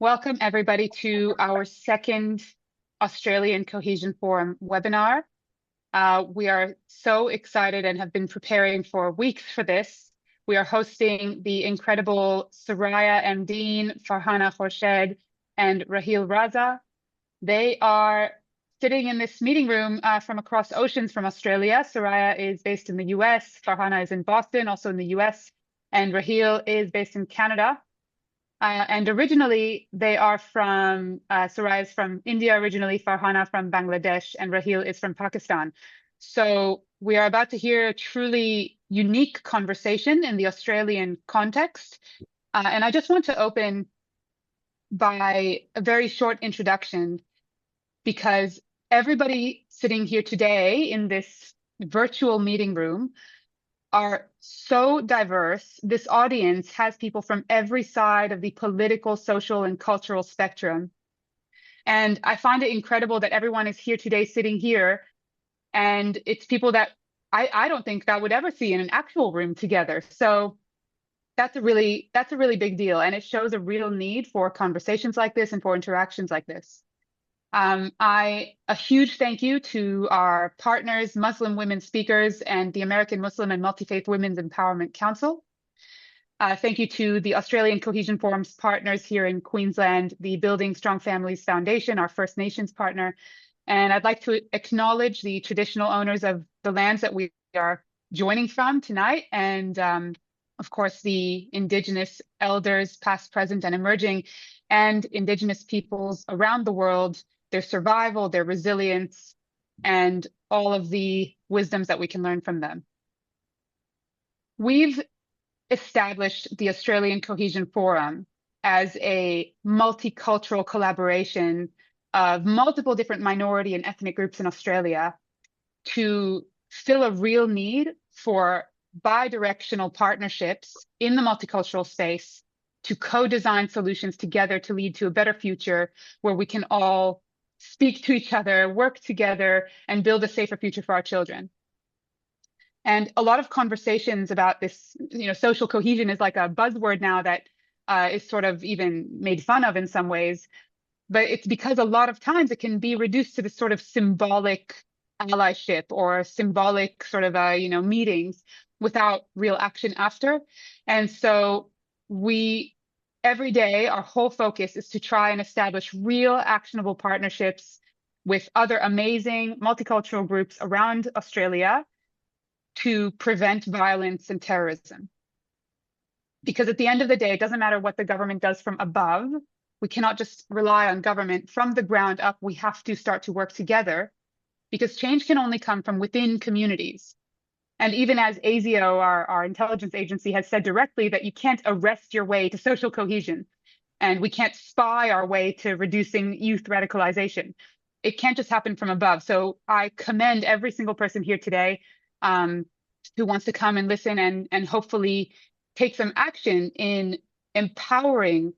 Welcome everybody to our second Australian Cohesion Forum webinar. We are so excited and have been preparing for weeks for this. We are hosting the incredible Soraya Mdeen, Farhana Khorshed, and Raheel Raza. They are sitting in this meeting room from across oceans from Australia. Soraya is based in the US, Farhana is in Boston, also in the US, and Raheel is based in Canada. And originally, they are from, Soraya is from India originally, Farhana from Bangladesh, and Raheel is from Pakistan. So we are about to hear a truly unique conversation in the Australian context. And I just want to open by a very short introduction, because everybody sitting here today in this virtual meeting room are so diverse. This audience has people from every side of the political, social, and cultural spectrum. And I find it incredible that everyone is here today, sitting here, and it's people that I don't think that would ever see in an actual room together. So that's a really big deal. And it shows a real need for conversations like this and for interactions like this. A huge thank you to our partners, Muslim women speakers, and the American Muslim and Multifaith Women's Empowerment Council. Thank you to the Australian Cohesion Forum's partners here in Queensland, the Building Strong Families Foundation, our First Nations partner. And I'd like to acknowledge the traditional owners of the lands that we are joining from tonight. And of course, the Indigenous elders, past, present, and emerging, and Indigenous peoples around the world, their survival, their resilience, and all of the wisdoms that we can learn from them. We've established the Australian Cohesion Forum as a multicultural collaboration of multiple different minority and ethnic groups in Australia to fill a real need for bi-directional partnerships in the multicultural space to co-design solutions together to lead to a better future where we can all speak to each other, work together, and build a safer future for our children. And a lot of conversations about this, social cohesion is like a buzzword now that is sort of even made fun of in some ways. But it's because a lot of times it can be reduced to this sort of symbolic allyship or symbolic sort of, meetings without real action after. And so every day, our whole focus is to try and establish real actionable partnerships with other amazing multicultural groups around Australia to prevent violence and terrorism. Because at the end of the day, it doesn't matter what the government does from above. We cannot just rely on government from the ground up. We have to start to work together, because change can only come from within communities. And even as ASIO, our intelligence agency, has said directly that you can't arrest your way to social cohesion, and we can't spy our way to reducing youth radicalization. It can't just happen from above. So I commend every single person here today who wants to come and listen and hopefully take some action in empowering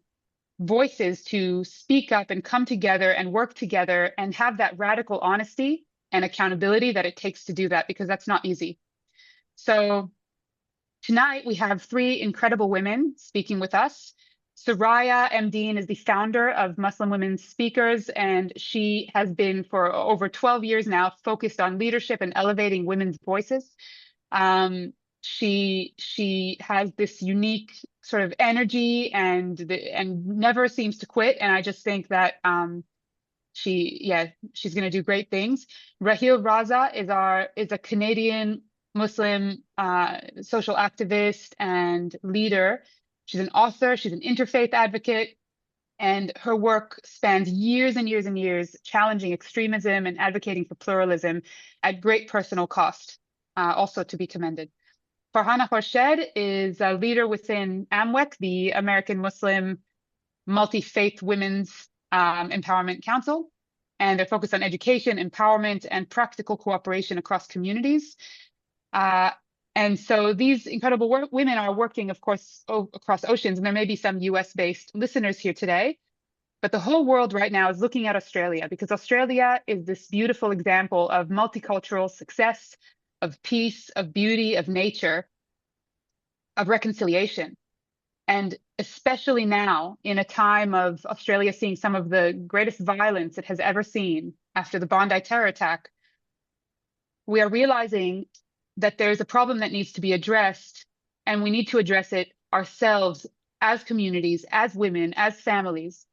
voices to speak up and come together and work together and have that radical honesty and accountability that it takes to do that, because that's not easy. So tonight we have three incredible women speaking with us. Soraya Mdeen is the founder of Muslim Women Speakers, and she has been for over 12 years now focused on leadership and elevating women's voices. She has this unique sort of energy and never seems to quit. And I just think that she's going to do great things. Raheel Raza is a Canadian Muslim social activist and leader. She's an author, she's an interfaith advocate, and her work spans years and years and years, challenging extremism and advocating for pluralism at great personal cost, also to be commended. Farhana Khorshed is a leader within AMMWEC, the American Muslim Multifaith Women's Empowerment Council, and they're focused on education, empowerment, and practical cooperation across communities. And so these incredible women are working, of course, across oceans, and there may be some US-based listeners here today, but the whole world right now is looking at Australia, because Australia is this beautiful example of multicultural success, of peace, of beauty, of nature, of reconciliation. And especially now, in a time of Australia seeing some of the greatest violence it has ever seen after the Bondi terror attack, we are realizing that there's a problem that needs to be addressed, and we need to address it ourselves as communities, as women, as families,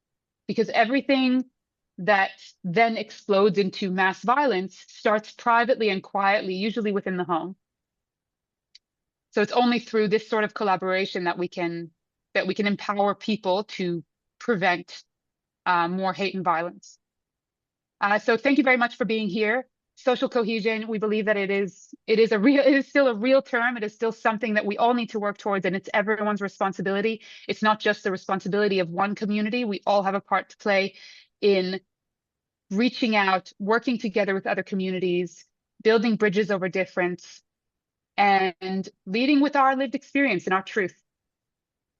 because everything that then explodes into mass violence starts privately and quietly, usually within the home. So it's only through this sort of collaboration that we can empower people to prevent more hate and violence. So thank you very much for being here. Social cohesion, we believe that it is still a real term. It is still something that we all need to work towards, and it's everyone's responsibility. It's not just the responsibility of one community. We all have a part to play in reaching out, working together with other communities, building bridges over difference, and leading with our lived experience and our truth.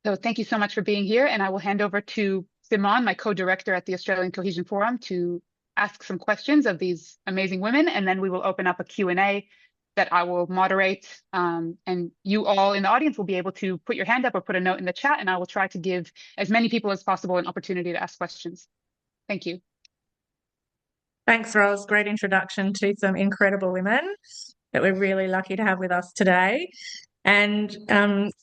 So thank you so much for being here, and I will hand over to Simon, my co-director at the Australian Cohesion Forum, to ask some questions of these amazing women, and then we will open up a Q&A that I will moderate, and you all in the audience will be able to put your hand up or put a note in the chat, and I will try to give as many people as possible an opportunity to ask questions. Thank you. Thanks, Ros. Great introduction to some incredible women that we're really lucky to have with us today. And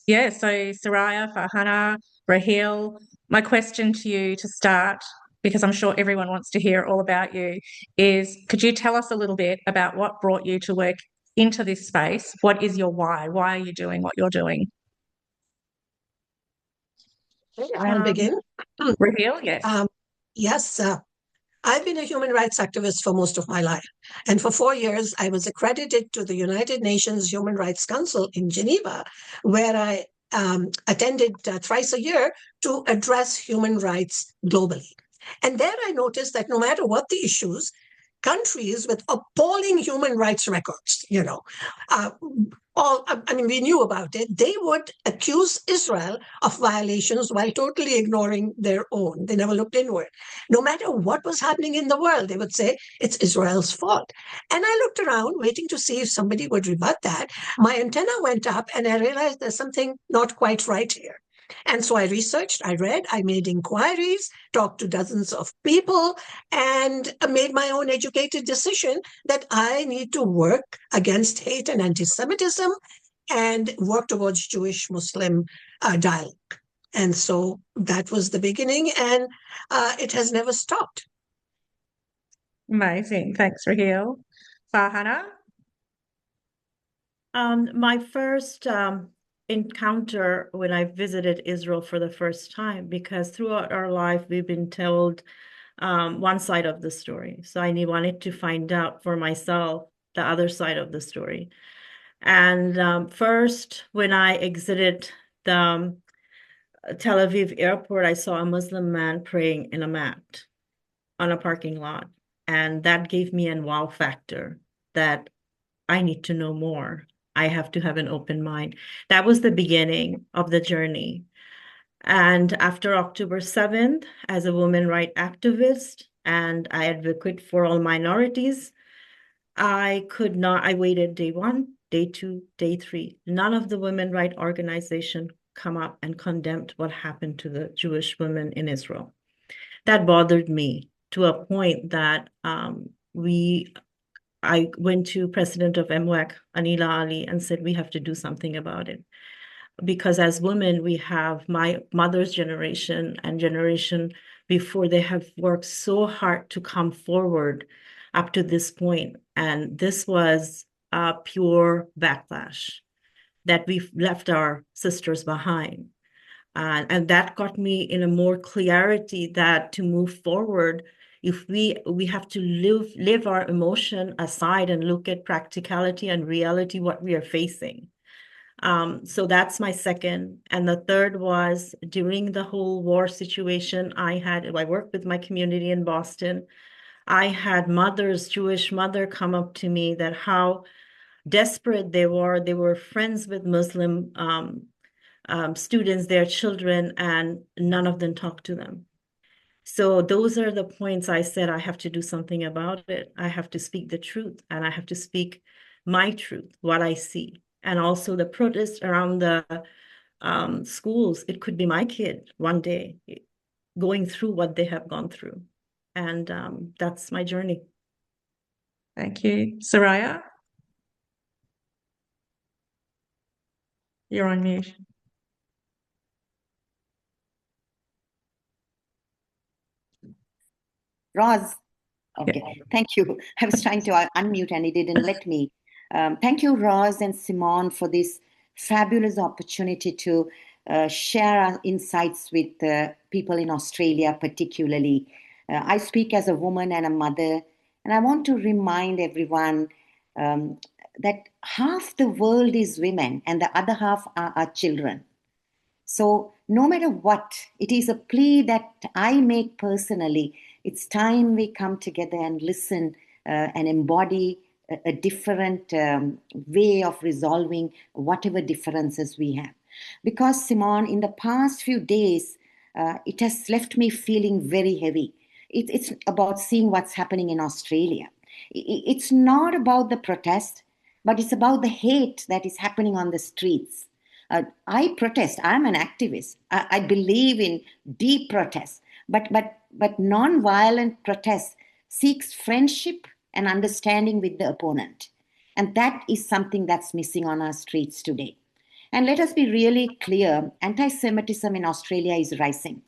yeah, so Soraya, Farhana, Raheel, my question to you to start, because I'm sure everyone wants to hear all about you, is could you tell us a little bit about what brought you to work into this space? What is your why? Why are you doing what you're doing? I'll begin. Raheel, yes. Yes, I've been a human rights activist for most of my life. And for 4 years, I was accredited to the United Nations Human Rights Council in Geneva, where I attended thrice a year to address human rights globally. And there I noticed that no matter what the issues, countries with appalling human rights records, we knew about it, they would accuse Israel of violations while totally ignoring their own. They never looked inward. No matter what was happening in the world, they would say it's Israel's fault. And I looked around waiting to see if somebody would rebut that. My antenna went up and I realized there's something not quite right here. And so I researched, I read, I made inquiries, talked to dozens of people, and made my own educated decision that I need to work against hate and anti-Semitism and work towards Jewish-Muslim dialogue. And so that was the beginning, and it has never stopped. Amazing. Thanks, Raheel. Farhana? My first encounter when I visited Israel for the first time, because throughout our life we've been told one side of the story. So I wanted to find out for myself the other side of the story. And first, when I exited the Tel Aviv airport, I saw a Muslim man praying in a mat on a parking lot. And that gave me a wow factor that I need to know more. I have to have an open mind. That was the beginning of the journey. And after October 7th, as a women rights activist, and I advocate for all minorities, I waited day 1, day 2, day 3. None of the women rights organizations come up and condemned what happened to the Jewish women in Israel. That bothered me to a point that I went to president of AMMWEC, Anila Ali, and said, we have to do something about it. Because as women, we have my mother's generation and generation before, they have worked so hard to come forward up to this point. And this was a pure backlash that we've left our sisters behind. And that got me in a more clarity that to move forward, if we have to live our emotion aside and look at practicality and reality, what we are facing. So that's my second. And the third was during the whole war situation, I worked with my community in Boston. I had Jewish mother come up to me that how desperate they were. They were friends with Muslim students, their children, and none of them talked to them. So those are the points I said I have to do something about it. I have to speak the truth, and I have to speak my truth, what I see. And also the protests around the schools. It could be my kid one day going through what they have gone through. And that's my journey. Thank you. Soraya? You're on mute. Roz, okay, thank you. I was trying to unmute and it didn't let me. Thank you, Roz and Simone, for this fabulous opportunity to share our insights with people in Australia, particularly. I speak as a woman and a mother, and I want to remind everyone that half the world is women and the other half are our children. So no matter what, it is a plea that I make personally. It's time we come together and listen and embody a different way of resolving whatever differences we have. Because, Simone, in the past few days, it has left me feeling very heavy. It's about seeing what's happening in Australia. It's not about the protest, but it's about the hate that is happening on the streets. I protest. I'm an activist. I believe in deep protest, but non-violent protest seeks friendship and understanding with the opponent, and that is something that's missing on our streets today. And let us be really clear: anti-Semitism in Australia is rising,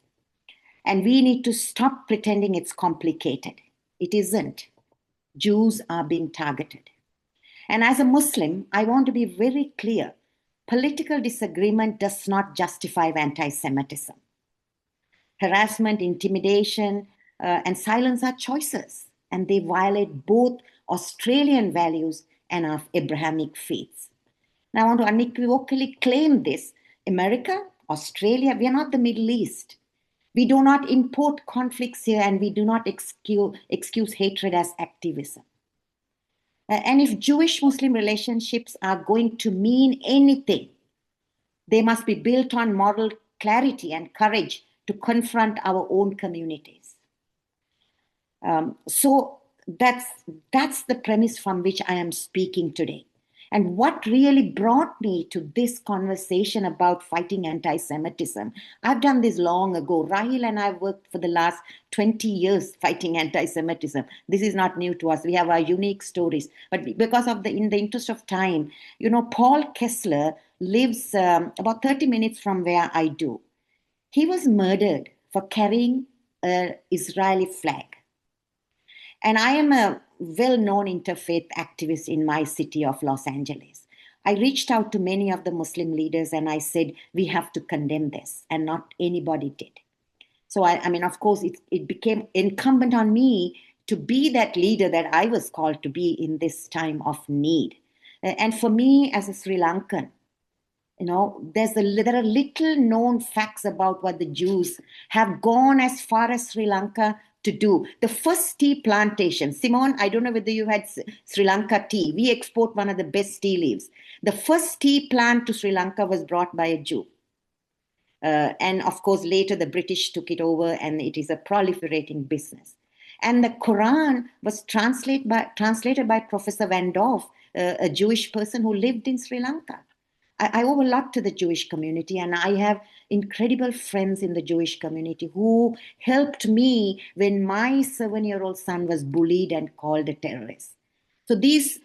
and we need to stop pretending it's complicated. It isn't. Jews are being targeted, and as a Muslim, I want to be very clear. Political disagreement does not justify anti-Semitism. Harassment, intimidation, and silence are choices, and they violate both Australian values and our Abrahamic faiths. Now, I want to unequivocally claim this. America, Australia, we are not the Middle East. We do not import conflicts here, and we do not excuse hatred as activism. And if Jewish-Muslim relationships are going to mean anything, they must be built on moral clarity and courage to confront our own communities. So that's the premise from which I am speaking today. And what really brought me to this conversation about fighting anti-Semitism, I've done this long ago. Rahil and I have worked for the last 20 years fighting anti-Semitism. This is not new to us. We have our unique stories. But because of in the interest of time, Paul Kessler lives about 30 minutes from where I do. He was murdered for carrying an Israeli flag. And I am a well-known interfaith activist in my city of Los Angeles. I reached out to many of the Muslim leaders and I said, we have to condemn this, and not anybody did. So, I mean, of course, it became incumbent on me to be that leader that I was called to be in this time of need. And for me, as a Sri Lankan, there are little known facts about what the Jews have gone as far as Sri Lanka to do. The first tea plantation, Simone, I don't know whether you had Sri Lanka tea. We export one of the best tea leaves. The first tea plant to Sri Lanka was brought by a Jew. And of course, later the British took it over, and it is a proliferating business. And the Quran was translated by Professor Van Dorff, a Jewish person who lived in Sri Lanka. I owe a lot to the Jewish community, and I have incredible friends in the Jewish community who helped me when my 7-year-old son was bullied and called a terrorist. So these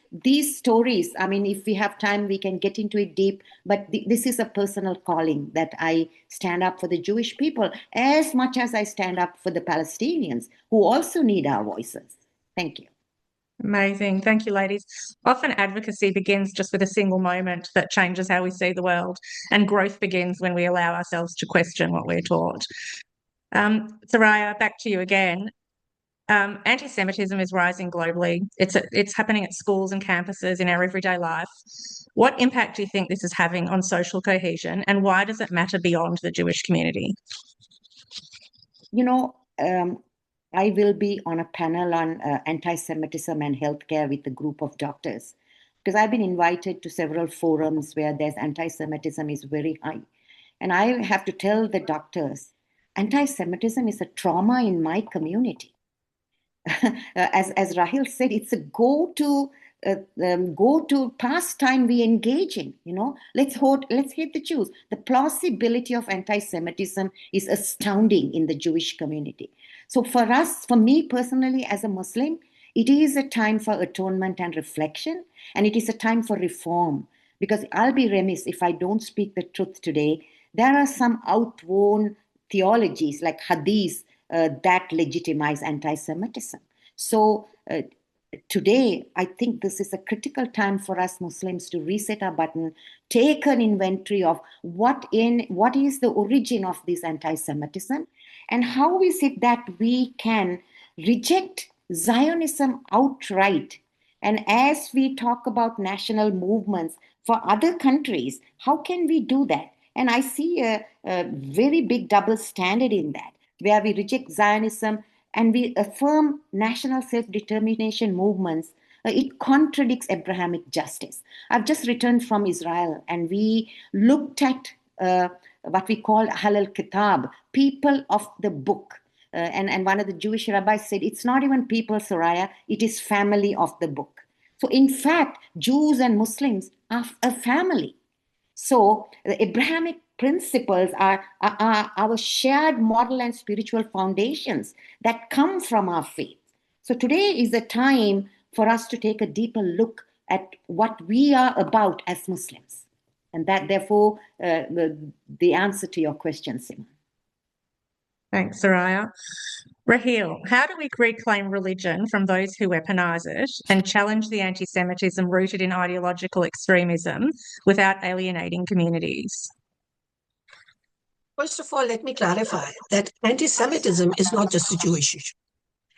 stories, I mean, if we have time, we can get into it deep, but this is a personal calling that I stand up for the Jewish people as much as I stand up for the Palestinians who also need our voices. Thank you. Amazing. Thank you, ladies. Often advocacy begins just with a single moment that changes how we see the world, and growth begins when we allow ourselves to question what we're taught. Soraya, back to you again. Anti-Semitism is rising globally. It's happening at schools and campuses in our everyday life. What impact do you think this is having on social cohesion, and why does it matter beyond the Jewish community? I will be on a panel on anti-Semitism and healthcare with a group of doctors, because I've been invited to several forums where there's anti-Semitism is very high. And I have to tell the doctors, anti-Semitism is a trauma in my community. As Rahil said, it's a go-to go to pastime we engage in. Let's hate the Jews. The plausibility of anti-Semitism is astounding in the Jewish community. So for me personally as a Muslim, it is a time for atonement and reflection, and it is a time for reform, because I'll be remiss if I don't speak the truth today. There are some outworn theologies like hadith that legitimize anti-Semitism. So today, I think this is a critical time for us Muslims to reset our button, take an inventory of what is the origin of this anti-Semitism, and how is it that we can reject Zionism outright. And as we talk about national movements for other countries, how can we do that? And I see a very big double standard in that, where we reject Zionism and we affirm national self-determination movements. It contradicts Abrahamic justice. I've just returned from Israel, and we looked at what we call Halal Kitab, people of the book. And one of the Jewish rabbis said, it's not even people, Soraya, it is family of the book. So in fact, Jews and Muslims are a family. So the Abrahamic principles are our shared moral and spiritual foundations that come from our faith. So today is the time for us to take a deeper look at what we are about as Muslims. And that, therefore, the answer to your question, Simon. Thanks, Soraya. Raheel, how do we reclaim religion from those who weaponize it and challenge the anti-Semitism rooted in ideological extremism without alienating communities? First of all, let me clarify that anti-Semitism is not just a Jewish issue.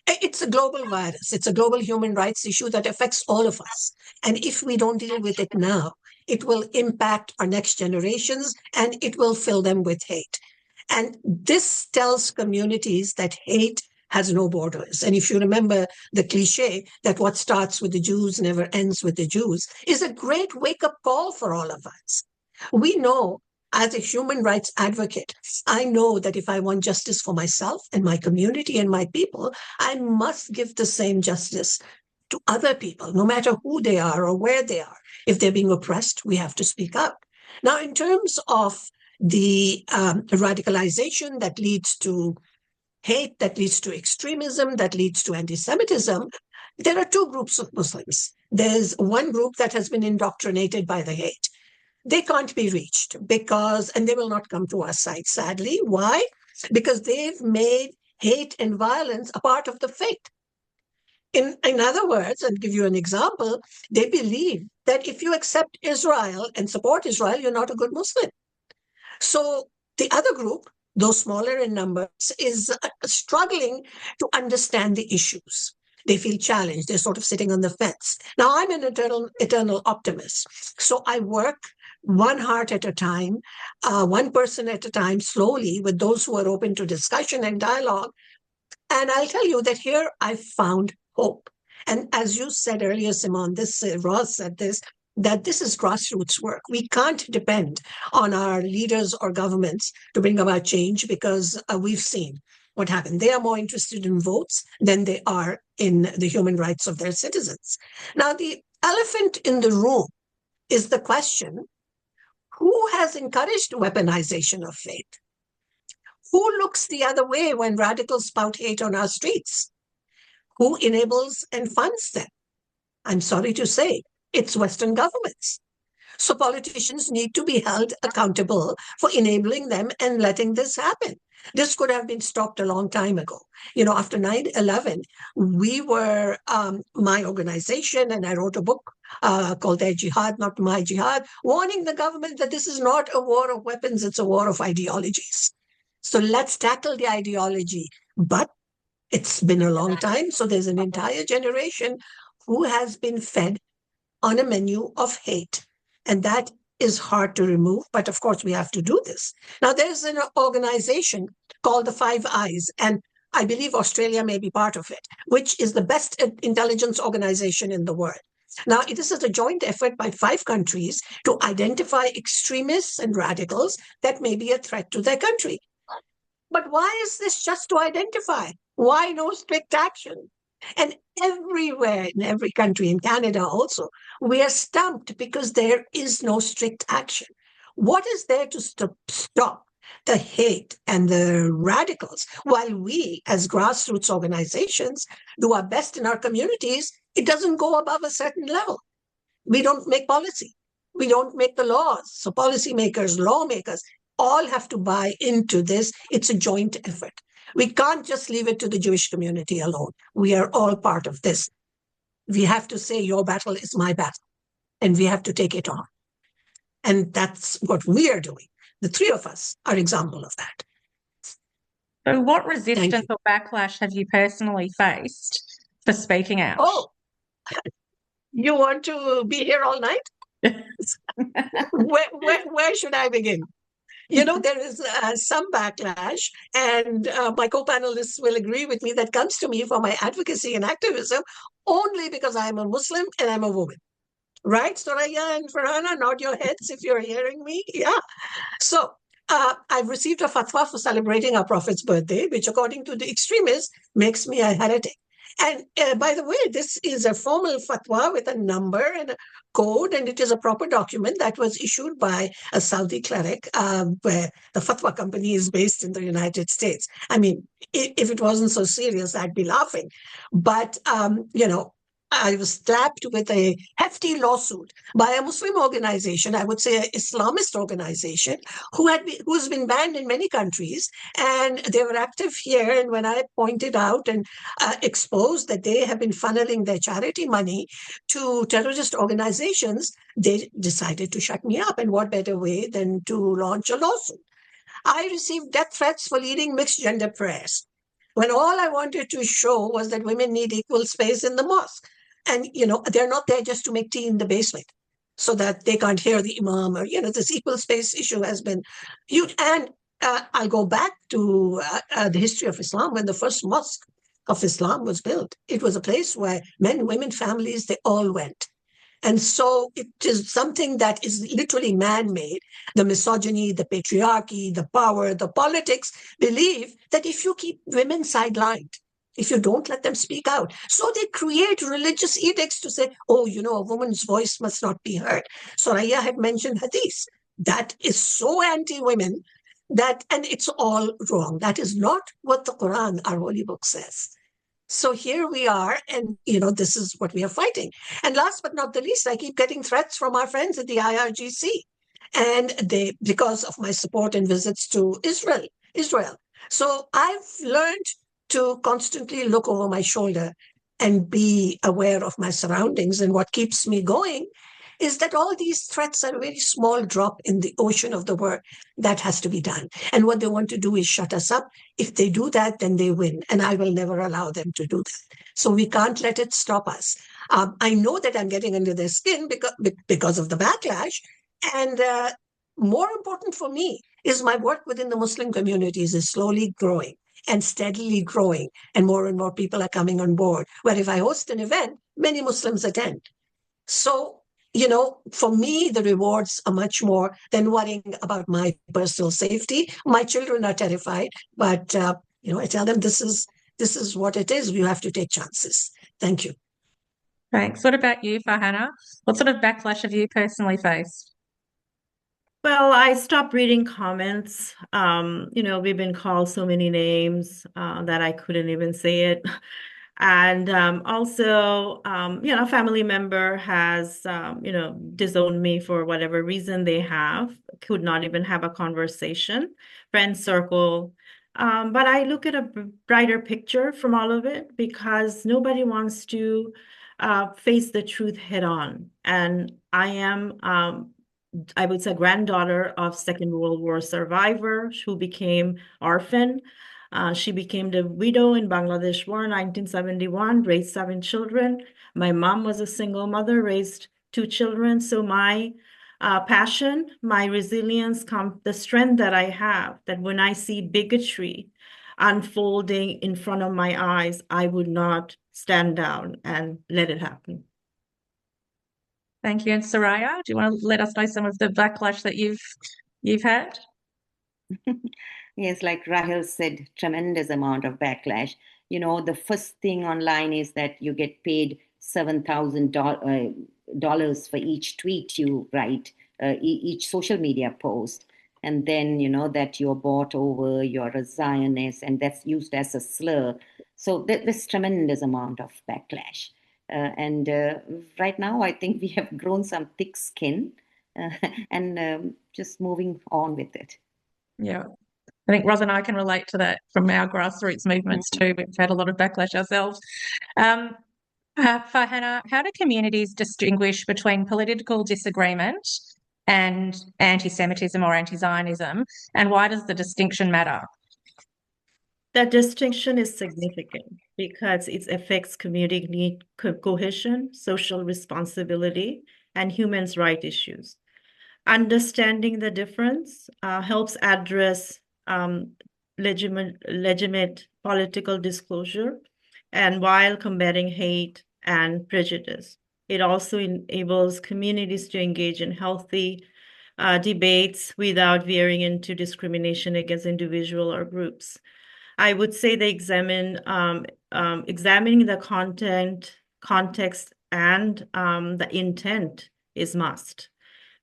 It's a global virus. It's a global human rights issue that affects all of us. And if we don't deal with it now, it will impact our next generations and it will fill them with hate. And this tells communities that hate has no borders. And if you remember the cliche that what starts with the Jews never ends with the Jews is a great wake-up call for all of us. We know, as a human rights advocate, I know that if I want justice for myself and my community and my people, I must give the same justice to other people, no matter who they are or where they are. If they're being oppressed, we have to speak up. Now, in terms of the radicalization that leads to hate, that leads to extremism, that leads to anti-Semitism, there are two groups of Muslims. There's one group that has been indoctrinated by the hate. They can't be reached and they will not come to our side, sadly. Why? Because they've made hate and violence a part of the faith. In other words, I'll give you an example, they believe that if you accept Israel and support Israel, you're not a good Muslim. So the other group, though smaller in numbers, is struggling to understand the issues. They feel challenged. They're sort of sitting on the fence. Now, I'm an eternal optimist. So I work one heart at a time, one person at a time, slowly, with those who are open to discussion and dialogue. And I'll tell you that here I found hope. And as you said earlier, Simon, Ross said this, that this is grassroots work. We can't depend on our leaders or governments to bring about change, because we've seen what happened. They are more interested in votes than they are in the human rights of their citizens. Now, the elephant in the room is the question, who has encouraged weaponization of faith? Who looks the other way when radicals spout hate on our streets? Who enables and funds them? I'm sorry to say, it's Western governments. So politicians need to be held accountable for enabling them and letting this happen. This could have been stopped a long time ago. After 9/11, we were, my organization, and I wrote a book called Their Jihad, Not My Jihad, warning the government that this is not a war of weapons, it's a war of ideologies. So let's tackle the ideology. But it's been a long time, so there's an entire generation who has been fed on a menu of hate. And that is hard to remove, but of course we have to do this. Now, there's an organization called the Five Eyes, and I believe Australia may be part of it, which is the best intelligence organization in the world. Now, this is a joint effort by 5 countries to identify extremists and radicals that may be a threat to their country. But why is this just to identify? Why no strict action? And everywhere, in every country, in Canada also, we are stumped because there is no strict action. What is there to stop the hate and the radicals while we, as grassroots organizations, do our best in our communities? It doesn't go above a certain level. We don't make policy. We don't make the laws. So policymakers, lawmakers, all have to buy into this. It's a joint effort. We can't just leave it to the Jewish community alone. We are all part of this. We have to say, your battle is my battle, and we have to take it on. And that's what we are doing. The three of us are example of that. So what resistance or backlash have you personally faced for speaking out? Oh, you want to be here all night? Where should I begin? You know, there is some backlash, and my co-panelists will agree with me, that comes to me for my advocacy and activism only because I'm a Muslim and I'm a woman. Right, Soraya and Farhana, nod your heads if you're hearing me. Yeah. So I've received a fatwa for celebrating our Prophet's birthday, which according to the extremists makes me a heretic. And by the way, this is a formal fatwa with a number and a code, and it is a proper document that was issued by a Saudi cleric, where the fatwa company is based in the United States. I mean, if it wasn't so serious, I'd be laughing. But, you know, I was slapped with a hefty lawsuit by a Muslim organization, I would say an Islamist organization, who's been banned in many countries, and they were active here. And when I pointed out and exposed that they have been funneling their charity money to terrorist organizations, they decided to shut me up. And what better way than to launch a lawsuit? I received death threats for leading mixed gender prayers, when all I wanted to show was that women need equal space in the mosque. And, you know, they're not there just to make tea in the basement so that they can't hear the imam, or, you know, this equal space issue has been huge. And I'll go back to the history of Islam. When the first mosque of Islam was built, it was a place where men, women, families, they all went. And so it is something that is literally man-made. The misogyny, the patriarchy, the power, the politics believe that if you keep women sidelined, if you don't let them speak out, so they create religious edicts to say, oh, you know, a woman's voice must not be heard. Soraya had mentioned hadith. That is so anti-women that, and it's all wrong. That is not what the Quran, our holy book, says. So here we are, and, you know, this is what we are fighting. And last but not the least, I keep getting threats from our friends at the IRGC, and they, because of my support and visits to Israel. So I've learned to constantly look over my shoulder and be aware of my surroundings. And what keeps me going is that all these threats are a very small drop in the ocean of the work that has to be done. And what they want to do is shut us up. If they do that, then they win. And I will never allow them to do that. So we can't let it stop us. I know that I'm getting under their skin because of the backlash. And more important for me is my work within the Muslim communities is slowly growing and steadily growing. And more people are coming on board, where if I host an event, many Muslims attend. So, you know, for me, the rewards are much more than worrying about my personal safety. My children are terrified, but, you know, I tell them this is what it is. You have to take chances. Thank you. Thanks. What about you, Farhana? What sort of backlash have you personally faced? Well, I stopped reading comments. You know, we've been called so many names that I couldn't even say it. And also, you know, a family member has, you know, disowned me for whatever reason they have, could not even have a conversation, friend circle. But I look at a brighter picture from all of it, because nobody wants to face the truth head on. And I am, I would say, granddaughter of Second World War survivor who became orphan. She became the widow in Bangladesh War in 1971, raised 7 children. My mom was a single mother, raised 2 children. So my passion, my resilience, the strength that I have, that when I see bigotry unfolding in front of my eyes, I would not stand down and let it happen. Thank you. And Soraya, do you want to let us know some of the backlash that you've had? Yes, like Rahel said, tremendous amount of backlash. the first thing online is that you get paid $7,000 for each tweet you write, each social media post. And then, that you're bought over, you're a Zionist, and that's used as a slur. So there's tremendous amount of backlash. And right now, I think we have grown some thick skin and just moving on with it. Yeah. I think Roz and I can relate to that from our grassroots movements too. We've had a lot of backlash ourselves. Farhana, how do communities distinguish between political disagreement and anti-Semitism or anti-Zionism, and why does the distinction matter? That distinction is significant because it affects community cohesion, social responsibility, and human rights issues. Understanding the difference helps address legitimate political disclosure, and while combating hate and prejudice. It also enables communities to engage in healthy debates without veering into discrimination against individuals or groups. I would say they examining the content, context, and the intent is must,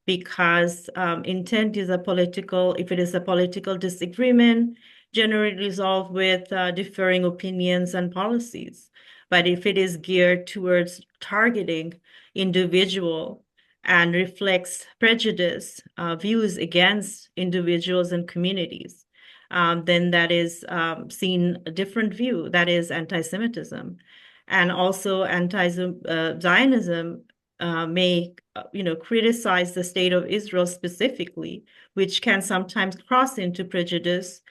because intent is if it is a political disagreement, generally resolved with differing opinions and policies. But if it is geared towards targeting individual and reflects prejudice, views against individuals and communities, then that is seen a different view, that is anti-Semitism. And also anti-Zionism may criticize the state of Israel specifically, which can sometimes cross into prejudice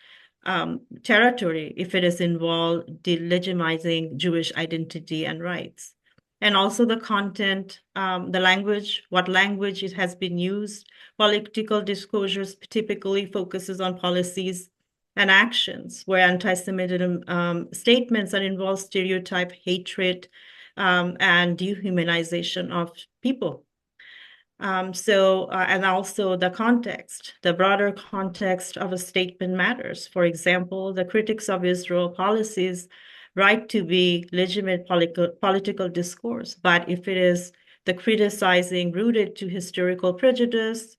territory if it is involved delegitimizing Jewish identity and rights. And also the content, the language, what language it has been used. Political disclosures typically focuses on policies and actions, where anti-Semitism statements that involve stereotype, hatred, and dehumanization of people. And also the context, the broader context of a statement matters. For example, the critics of Israel policies right to be legitimate political discourse, but if it is the criticizing rooted to historical prejudice,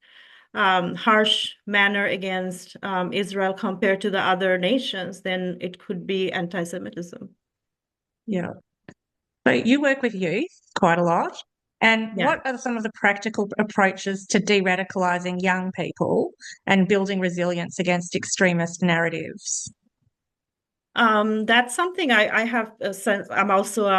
harsh manner against Israel compared to the other nations, then it could be anti-Semitism. Yeah. So you work with youth quite a lot. And Yeah. what are some of the practical approaches to de-radicalizing young people and building resilience against extremist narratives? That's something I have since I'm also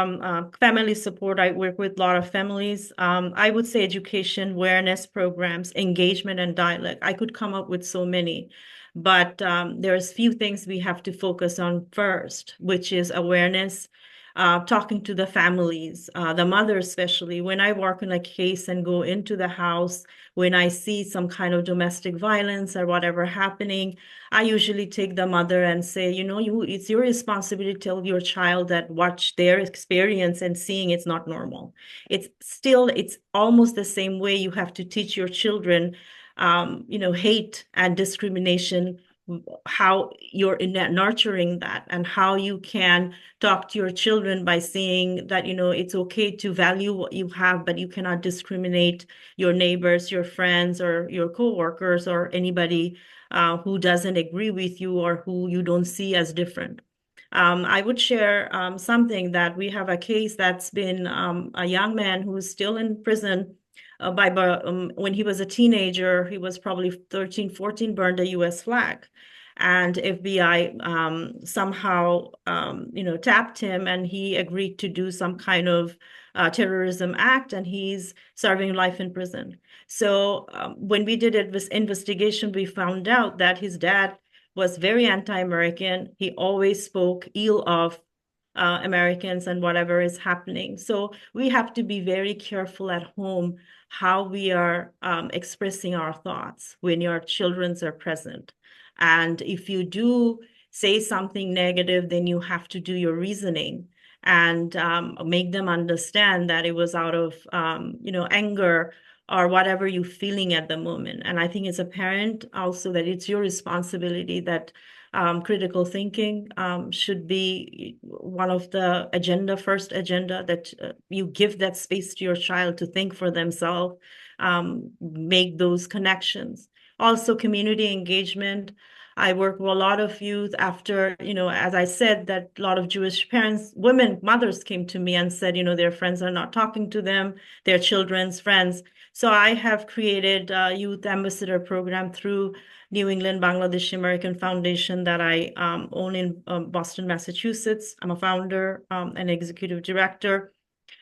family support. I work with a lot of families. I would say education, awareness programs, engagement, and dialogue. I could come up with so many, but there's few things we have to focus on first, which is awareness, talking to the families, the mother especially. When I work in a case and go into the house, when I see some kind of domestic violence or whatever happening, I usually take the mother and say, it's your responsibility to tell your child that watch their experience and seeing it's not normal. It's almost the same way you have to teach your children, hate and discrimination, how you're nurturing that, and how you can talk to your children by saying that, it's okay to value what you have, but you cannot discriminate your neighbors, your friends, or your coworkers, or anybody who doesn't agree with you or who you don't see as different. I would share something that we have a case that's been a young man who's still in prison when he was a teenager. He was probably 13, 14, burned a U.S. flag. And FBI somehow, tapped him, and he agreed to do some kind of terrorism act, and he's serving life in prison. So when we did this investigation, we found out that his dad was very anti-American. He always spoke ill of Americans and whatever is happening. So we have to be very careful at home how we are expressing our thoughts when your children are present. And if you do say something negative, then you have to do your reasoning and make them understand that it was out of, anger or whatever you're feeling at the moment. And I think as a parent also that it's your responsibility that critical thinking should be one of the first agenda, that you give that space to your child to think for themselves, make those connections. Also, community engagement. I work with a lot of youth after, as I said, that a lot of Jewish parents, women, mothers came to me and said, their friends are not talking to them, their children's friends. So I have created a youth ambassador program through New England Bangladeshi American Foundation that I own in Boston, Massachusetts. I'm a founder and executive director.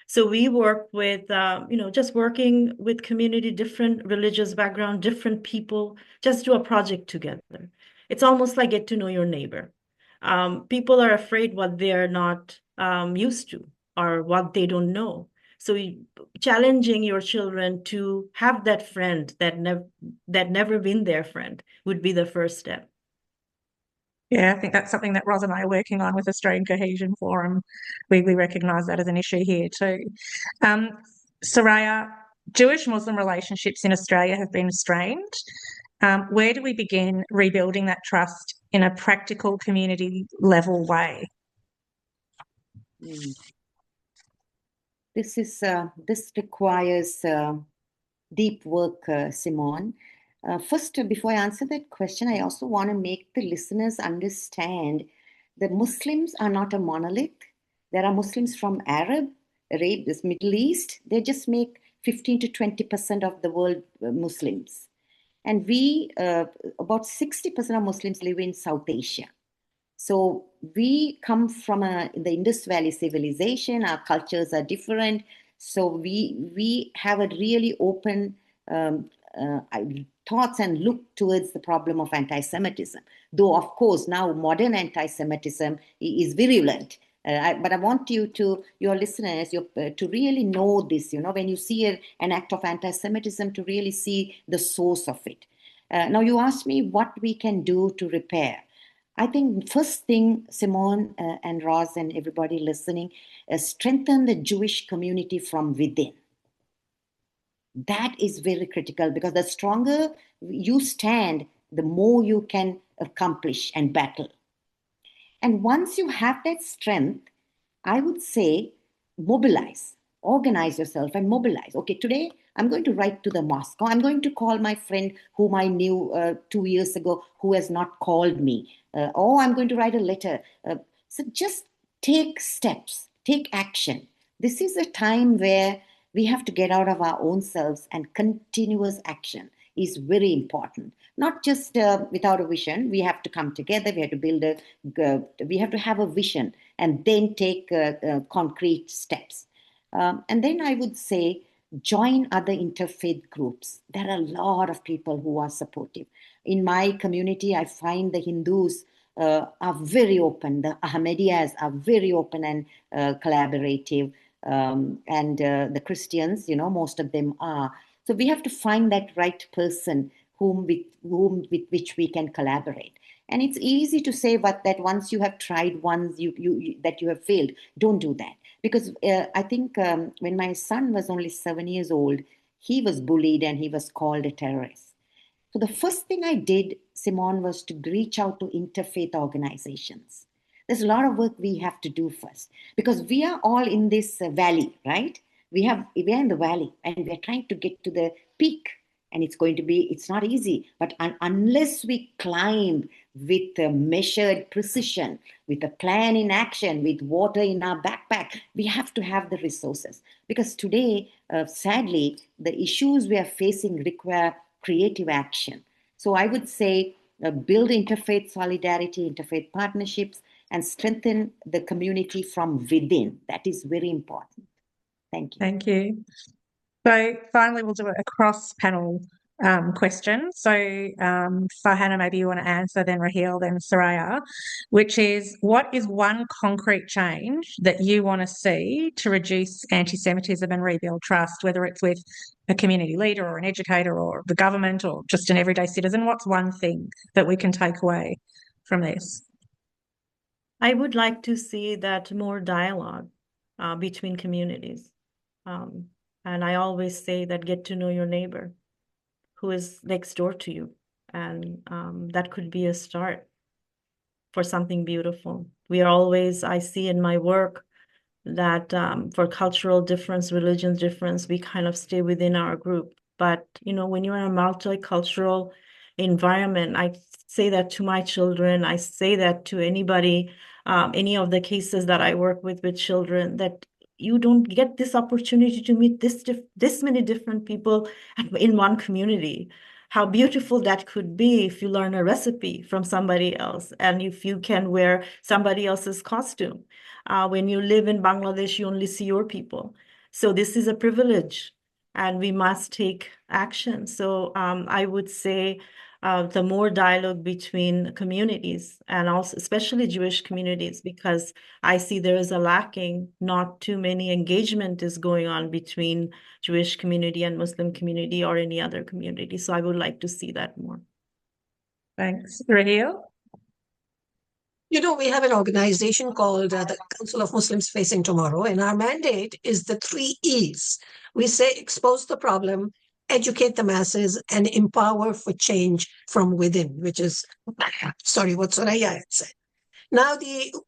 So we work with, just working with community, different religious background, different people, just do a project together. It's almost like get to know your neighbor. People are afraid what they're not used to or what they don't know. So challenging your children to have that friend that never been their friend would be the first step. Yeah, I think that's something that Ros and I are working on with Australian Cohesion Forum. We recognise that as an issue here too. Soraya, Jewish-Muslim relationships in Australia have been strained. Where do we begin rebuilding that trust in a practical community level way? This requires deep work, Simone. First, before I answer that question, I also want to make the listeners understand that Muslims are not a monolith. There are Muslims from this Middle East. They just make 15 to 20% of the world Muslims. And we, about 60% of Muslims live in South Asia. So we come from the Indus Valley civilization. Our cultures are different. So we have a really open thoughts and look towards the problem of anti-Semitism. Though, of course, now modern anti-Semitism is virulent. But I want your listeners, to really know this, when you see an act of anti-Semitism, to really see the source of it. Now, you asked me what we can do to repair. I think first thing, Simone and Roz and everybody listening, strengthen the Jewish community from within. That is very critical, because the stronger you stand, the more you can accomplish and battle. And once you have that strength, I would say mobilize, organize yourself and mobilize. Okay, today I'm going to write to the mosque. I'm going to call my friend whom I knew 2 years ago who has not called me. Or I'm going to write a letter. So just take steps, take action. This is a time where we have to get out of our own selves, and continuous action is very important. Not just without a vision. We have to come together. We have to we have to have a vision and then take concrete steps. And then I would say join other interfaith groups. There are a lot of people who are supportive. In my community, I find the Hindus are very open. The Ahmadiyyas are very open and collaborative. And the Christians, most of them are. So we have to find that right person with which we can collaborate. And it's easy to say, but that once you have tried once, that you have failed. Don't do that. Because I think when my son was only 7 years old, he was bullied and he was called a terrorist. So the first thing I did, Simone, was to reach out to interfaith organizations. There's a lot of work we have to do first, because we are all in this valley, right? We're in the valley and we're trying to get to the peak, and it's not easy. But unless we climb with measured precision, with a plan in action, with water in our backpack, we have to have the resources. Because today, sadly, the issues we are facing require creative action. So I would say build interfaith solidarity, interfaith partnerships, and strengthen the community from within. That is very important. Thank you. Thank you. So finally, we'll do a cross-panel question. So Farhana, maybe you want to answer, then Raheel, then Soraya, which is, what is one concrete change that you want to see to reduce anti-Semitism and rebuild trust, whether it's with a community leader or an educator or the government or just an everyday citizen? What's one thing that we can take away from this? I would like to see that more dialogue between communities. And I always say that get to know your neighbor who is next door to you. And that could be a start for something beautiful. I see in my work that for cultural difference, religion difference, we kind of stay within our group. But, when you're in a multicultural environment, I say that to my children, I say that to anybody, any of the cases that I work with children, that you don't get this opportunity to meet this many different people in one community. How beautiful that could be if you learn a recipe from somebody else and if you can wear somebody else's costume. When you live in Bangladesh, you only see your people. So this is a privilege and we must take action. So I would say the more dialogue between communities and also especially Jewish communities, because I see there is a lacking, not too many engagement is going on between Jewish community and Muslim community or any other community. So I would like to see that more. Thanks. Raheel? We have an organization called the Council of Muslims Facing Tomorrow, and our mandate is the 3 E's. We say expose the problem, educate the masses, and empower for change from within, which is, what Soraya had said. Now,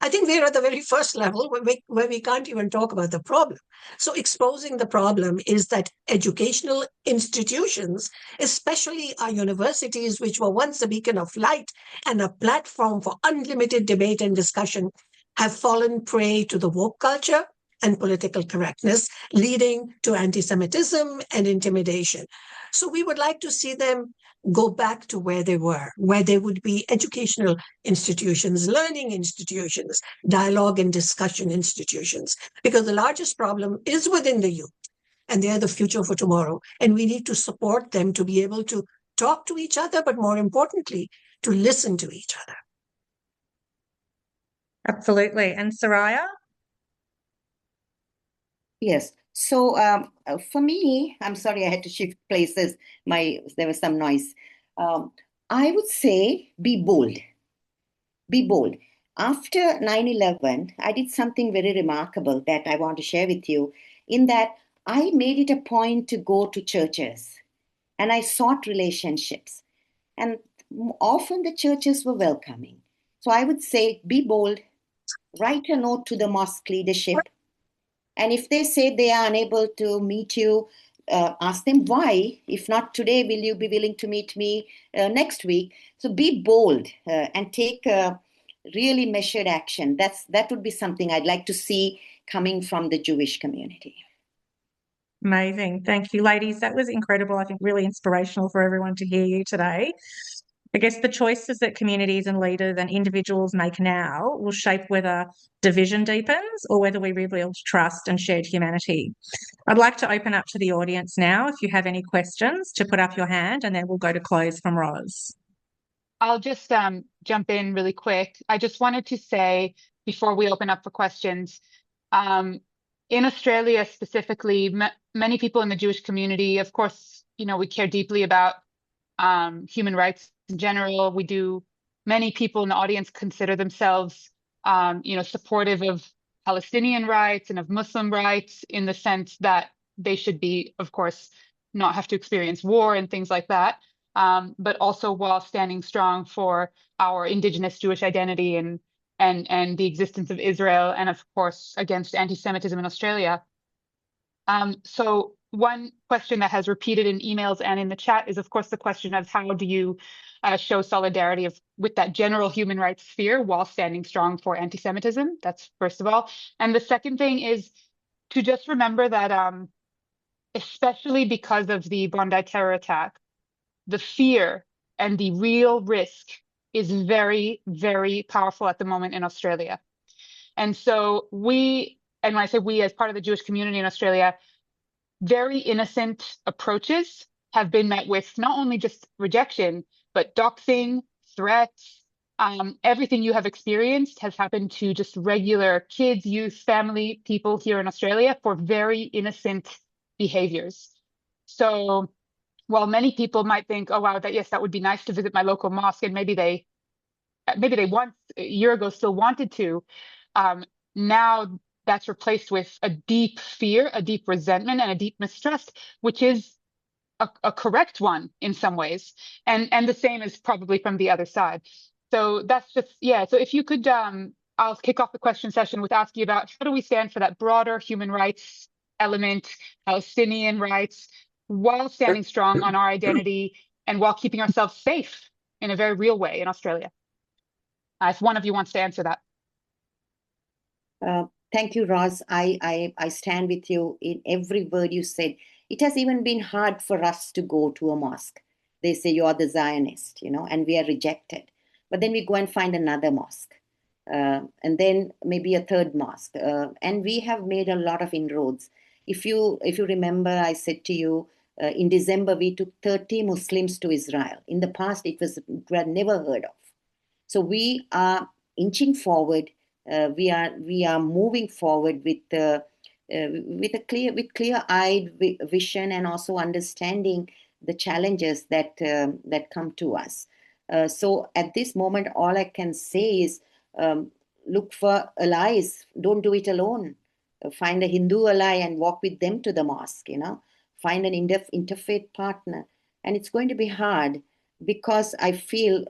I think we're at the very first level where we can't even talk about the problem. So exposing the problem is that educational institutions, especially our universities, which were once a beacon of light and a platform for unlimited debate and discussion, have fallen prey to the woke culture and political correctness, leading to anti-Semitism and intimidation. So we would like to see them go back to where they were, where there would be educational institutions, learning institutions, dialogue and discussion institutions, because the largest problem is within the youth, and they're the future for tomorrow. And we need to support them to be able to talk to each other, but more importantly, to listen to each other. Absolutely. And Soraya? Yes. So for me, I'm sorry, I had to shift places. There was some noise. I would say be bold. Be bold. After 9/11, I did something very remarkable that I want to share with you, in that I made it a point to go to churches and I sought relationships. And often the churches were welcoming. So I would say be bold, write a note to the mosque leadership. And if they say they are unable to meet you, ask them why. If not today, will you be willing to meet me next week? So be bold and take really measured action. That would be something I'd like to see coming from the Jewish community. Amazing. Thank you, ladies. That was incredible. I think really inspirational for everyone to hear you today. I guess the choices that communities and leaders and individuals make now will shape whether division deepens or whether we rebuild trust and shared humanity. I'd like to open up to the audience now. If you have any questions, to put up your hand, and then we'll go to close from Roz. I'll just jump in really quick. I just wanted to say, before we open up for questions, in Australia specifically, many people in the Jewish community, of course, we care deeply about human rights in general. Many people in the audience consider themselves, supportive of Palestinian rights and of Muslim rights, in the sense that they should be, of course, not have to experience war and things like that. But also while standing strong for our indigenous Jewish identity and the existence of Israel, and of course against anti-Semitism in Australia. So one question that has repeated in emails and in the chat is, of course, the question of how do you show solidarity with that general human rights sphere while standing strong for anti-Semitism? That's first of all. And the second thing is to just remember that especially because of the Bondi terror attack, the fear and the real risk is very, very powerful at the moment in Australia. And so and when I say we as part of the Jewish community in Australia, very innocent approaches have been met with not only just rejection, but doxing, threats. Everything you have experienced has happened to just regular kids, youth, family, people here in Australia for very innocent behaviors. So while many people might think, oh, wow, that would be nice to visit my local mosque, and maybe they once a year ago still wanted to, now that's replaced with a deep fear, a deep resentment, and a deep mistrust, which is a correct one in some ways. And the same is probably from the other side. So that's just, yeah. So if you could, I'll kick off the question session with asking about how do we stand for that broader human rights element, Palestinian rights, while standing strong on our identity and while keeping ourselves safe in a very real way in Australia. If one of you wants to answer that. Thank you, Roz. I stand with you in every word you said. It has even been hard for us to go to a mosque. They say you're the Zionist, and we are rejected. But then we go and find another mosque, and then maybe a third mosque. And we have made a lot of inroads. If you remember, I said to you, in December, we took 30 Muslims to Israel. In the past, we had never heard of. So we are inching forward. We are moving forward with clear-eyed vision and also understanding the challenges that come to us. So at this moment, all I can say is look for allies. Don't do it alone. Find a Hindu ally and walk with them to the mosque. Find an interfaith partner, and it's going to be hard because I feel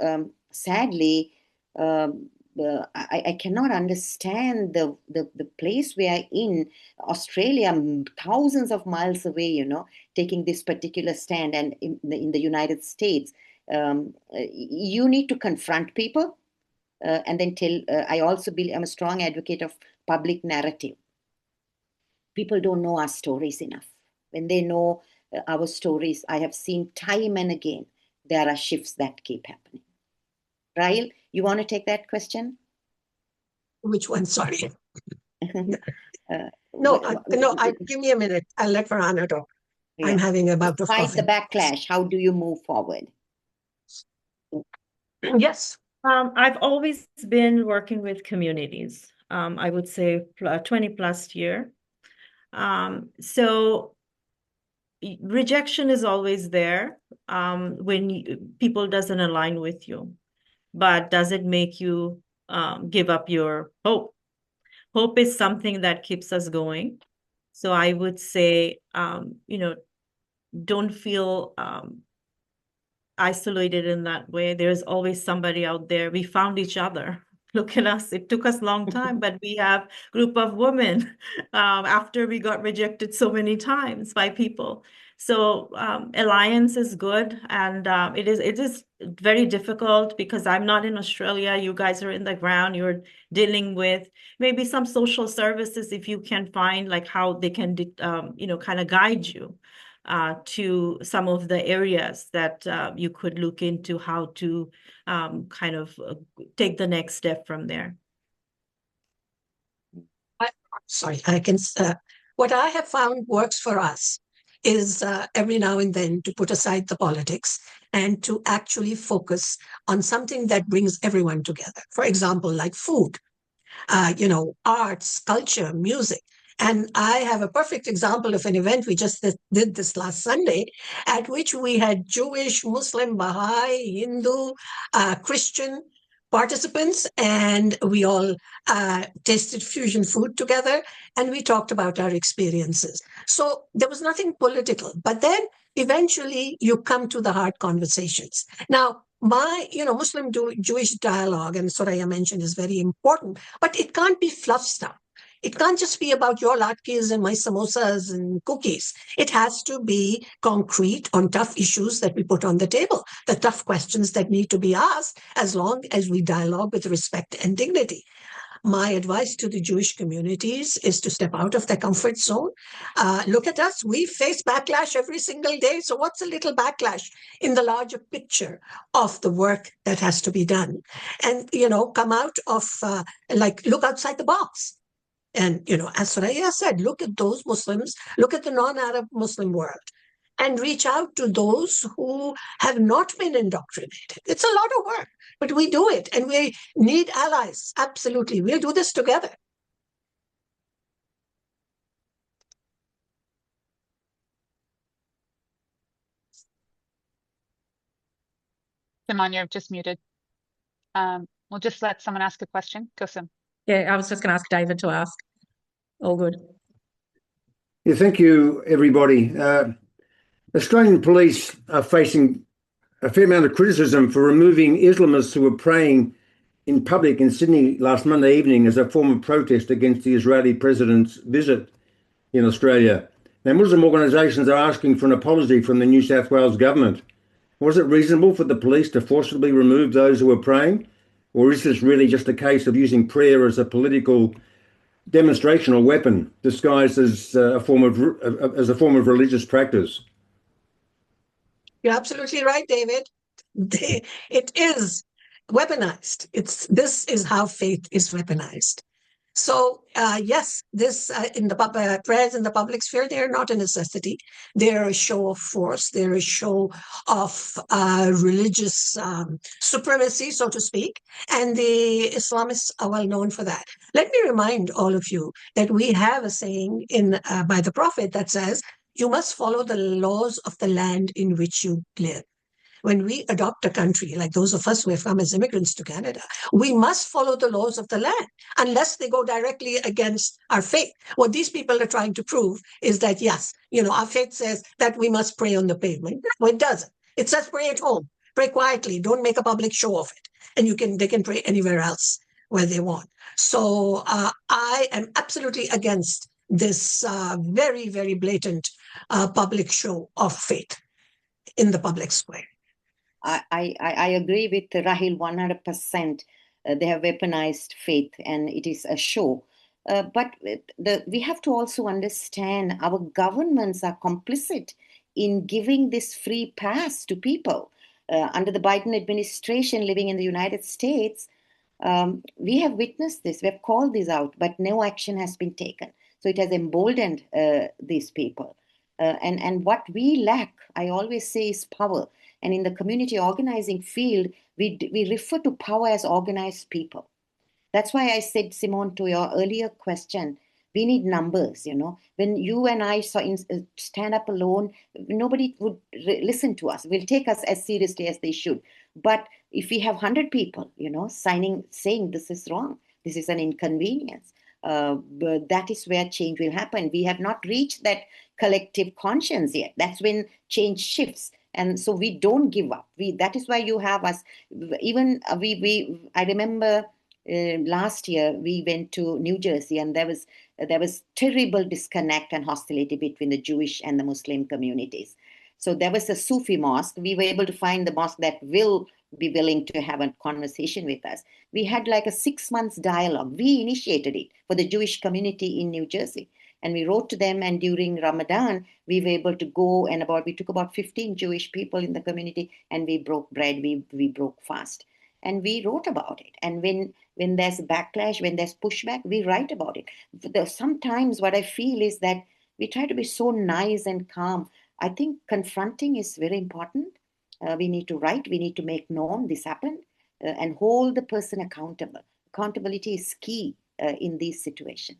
sadly. I cannot understand the place we are in, Australia, thousands of miles away, taking this particular stand, and in the United States, you need to confront people and then tell. I also believe I'm a strong advocate of public narrative. People don't know our stories enough. When they know our stories, I have seen time and again, there are shifts that keep happening. Rahil, you want to take that question? Which one? Sorry. Give me a minute. I'll let Farhana talk. Yeah. I'm having a bout of cough. Despite the backlash, how do you move forward? Yes. I've always been working with communities. I would say 20 plus year. So rejection is always there when people doesn't align with you. But does it make you give up your hope? Hope is something that keeps us going. So I would say, don't feel isolated in that way. There's always somebody out there. We found each other. Look at us. It took us a long time, but we have a group of women after we got rejected so many times by people. So alliance is good, and it is very difficult because I'm not in Australia. You guys are in the ground. You're dealing with maybe some social services if you can find like how they can kind of guide you to some of the areas that you could look into how to kind of take the next step from there. What I have found works for us is every now and then to put aside the politics and to actually focus on something that brings everyone together. For example, like food, arts, culture, music. And I have a perfect example of an event we just did this last Sunday, at which we had Jewish, Muslim, Baha'i, Hindu, Christian participants, and we all tasted fusion food together, and we talked about our experiences. So there was nothing political, but then eventually you come to the hard conversations. Now, my, Muslim-Jewish dialogue, and Soraya mentioned, is very important, but it can't be fluff stuff. It can't just be about your latkes and my samosas and cookies. It has to be concrete on tough issues that we put on the table, the tough questions that need to be asked, as long as we dialogue with respect and dignity. My advice to the Jewish communities is to step out of their comfort zone. Look at us. We face backlash every single day. So what's a little backlash in the larger picture of the work that has to be done? And, come out of, look outside the box. And, as Soraya said, look at those Muslims, look at the non-Arab Muslim world, and reach out to those who have not been indoctrinated. It's a lot of work, but we do it, and we need allies. Absolutely. We'll do this together. Simon, you're just muted. We'll just let someone ask a question. Go, Sim. Yeah, I was just going to ask David to ask. All good. Yeah, thank you, everybody. Australian police are facing a fair amount of criticism for removing Islamists who were praying in public in Sydney last Monday evening as a form of protest against the Israeli president's visit in Australia. Now, Muslim organisations are asking for an apology from the New South Wales government. Was it reasonable for the police to forcibly remove those who were praying? Or is this really just a case of using prayer as a political demonstration or weapon disguised as a form of religious practice? You're absolutely right, David. It is weaponized. This is how faith is weaponized. So yes, this in the prayers in the public sphere, they are not a necessity. They're a show of force. They're a show of religious supremacy, so to speak. And the Islamists are well known for that. Let me remind all of you that we have a saying by the Prophet that says, "You must follow the laws of the land in which you live." When we adopt a country, like those of us who have come as immigrants to Canada, we must follow the laws of the land unless they go directly against our faith. What these people are trying to prove is that, yes, our faith says that we must pray on the pavement. No, it doesn't. It says pray at home, pray quietly, don't make a public show of it. And they can pray anywhere else where they want. So I am absolutely against this very, very blatant public show of faith in the public square. I agree with Rahil 100%. They have weaponized faith and it is a show. But we have to also understand our governments are complicit in giving this free pass to people. Under the Biden administration living in the United States, we have witnessed this. We have called this out, but no action has been taken. So it has emboldened these people. And what we lack, I always say, is power. And in the community organizing field, we refer to power as organized people. That's why I said, Simone, to your earlier question, we need numbers, When you and I stand up alone, nobody would listen to us, will take us as seriously as they should. But if we have 100 people, saying this is wrong, this is an inconvenience, but that is where change will happen. We have not reached that collective conscience yet. That's when change shifts. And so we don't give up. That is why you have us. Even I remember last year we went to New Jersey, and there was terrible disconnect and hostility between the Jewish and the Muslim communities. So there was a Sufi mosque. We were able to find the mosque that will be willing to have a conversation with us. We had like a 6 months dialogue. We initiated it for the Jewish community in New Jersey. And we wrote to them, and during Ramadan, we were able to go and we took about 15 Jewish people in the community, and we broke bread, we broke fast. And we wrote about it. And when there's backlash, when there's pushback, we write about it. Sometimes what I feel is that we try to be so nice and calm. I think confronting is very important. We need to write, we need to make known this happened, and hold the person accountable. Accountability is key in these situations.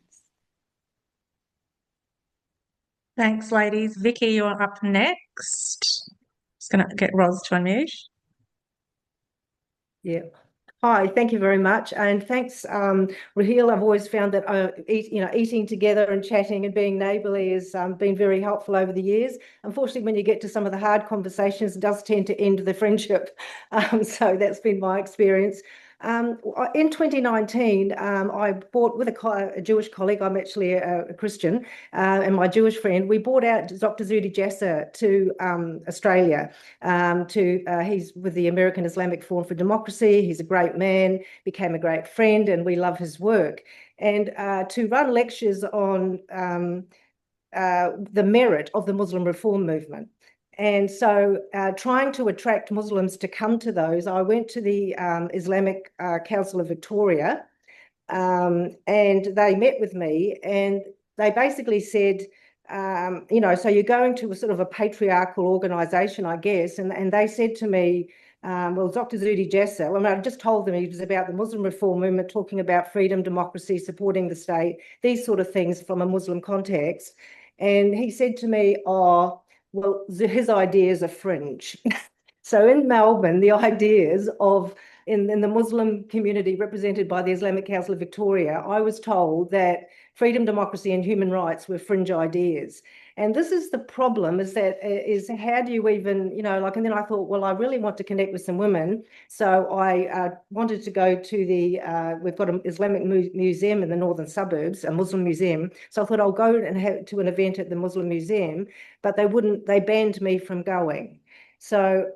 Thanks, ladies. Vicky, you're up next. Just going to get Roz to unmute. Yeah. Hi, thank you very much. And thanks, Rahil. I've always found that eating together and chatting and being neighbourly has been very helpful over the years. Unfortunately, when you get to some of the hard conversations, it does tend to end the friendship. So that's been my experience. In 2019, I bought with a Jewish colleague, I'm actually a Christian, and my Jewish friend, we brought out Dr. Zuhdi Jasser to Australia. He's with the American Islamic Forum for Democracy. He's a great man, became a great friend, and we love his work. And to run lectures on the merit of the Muslim reform movement. And so trying to attract Muslims to come to those, I went to the Islamic Council of Victoria, and they met with me, and they basically said, so you're going to a sort of a patriarchal organisation, I guess, and they said to me, well, Dr. Zuhdi Jasser, I just told them it was about the Muslim reform movement, talking about freedom, democracy, supporting the state, these sort of things from a Muslim context. And he said to me, well, his ideas are fringe. So in Melbourne, the ideas of in the Muslim community represented by the Islamic Council of Victoria, I was told that freedom, democracy, and human rights were fringe ideas. And this is the problem, is how do you even, and then I thought, well, I really want to connect with some women. So I wanted to go to we've got an Islamic museum in the northern suburbs, a Muslim museum. So I thought I'll go and to an event at the Muslim museum, but they banned me from going. So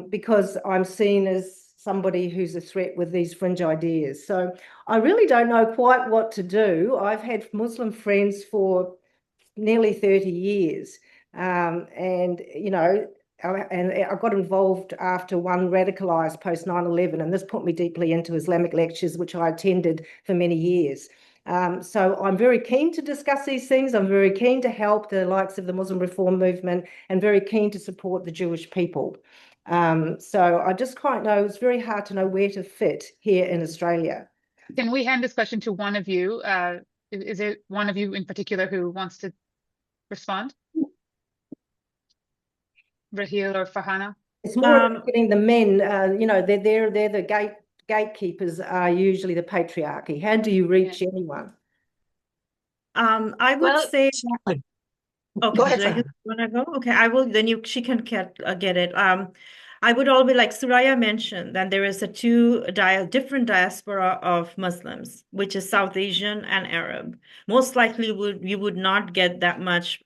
because I'm seen as somebody who's a threat with these fringe ideas. So I really don't know quite what to do. I've had Muslim friends for nearly 30 years. And I got involved after one radicalised post 9/11, and this put me deeply into Islamic lectures, which I attended for many years. So I'm very keen to discuss these things. I'm very keen to help the likes of the Muslim Reform Movement and very keen to support the Jewish people. So I just quite know it's very hard to know where to fit here in Australia. Can we hand this question to one of you? Is it one of you in particular who wants to respond? Raheel or Farhana? It's more about getting the men, they're the gatekeepers are usually the patriarchy. How do you reach anyone? I would say. Okay, Go ahead, you wanna go? Okay, I will. Then she can get it. I would always, like Soraya mentioned, that there is a different diaspora of Muslims, which is South Asian and Arab. Most likely, you would not get that much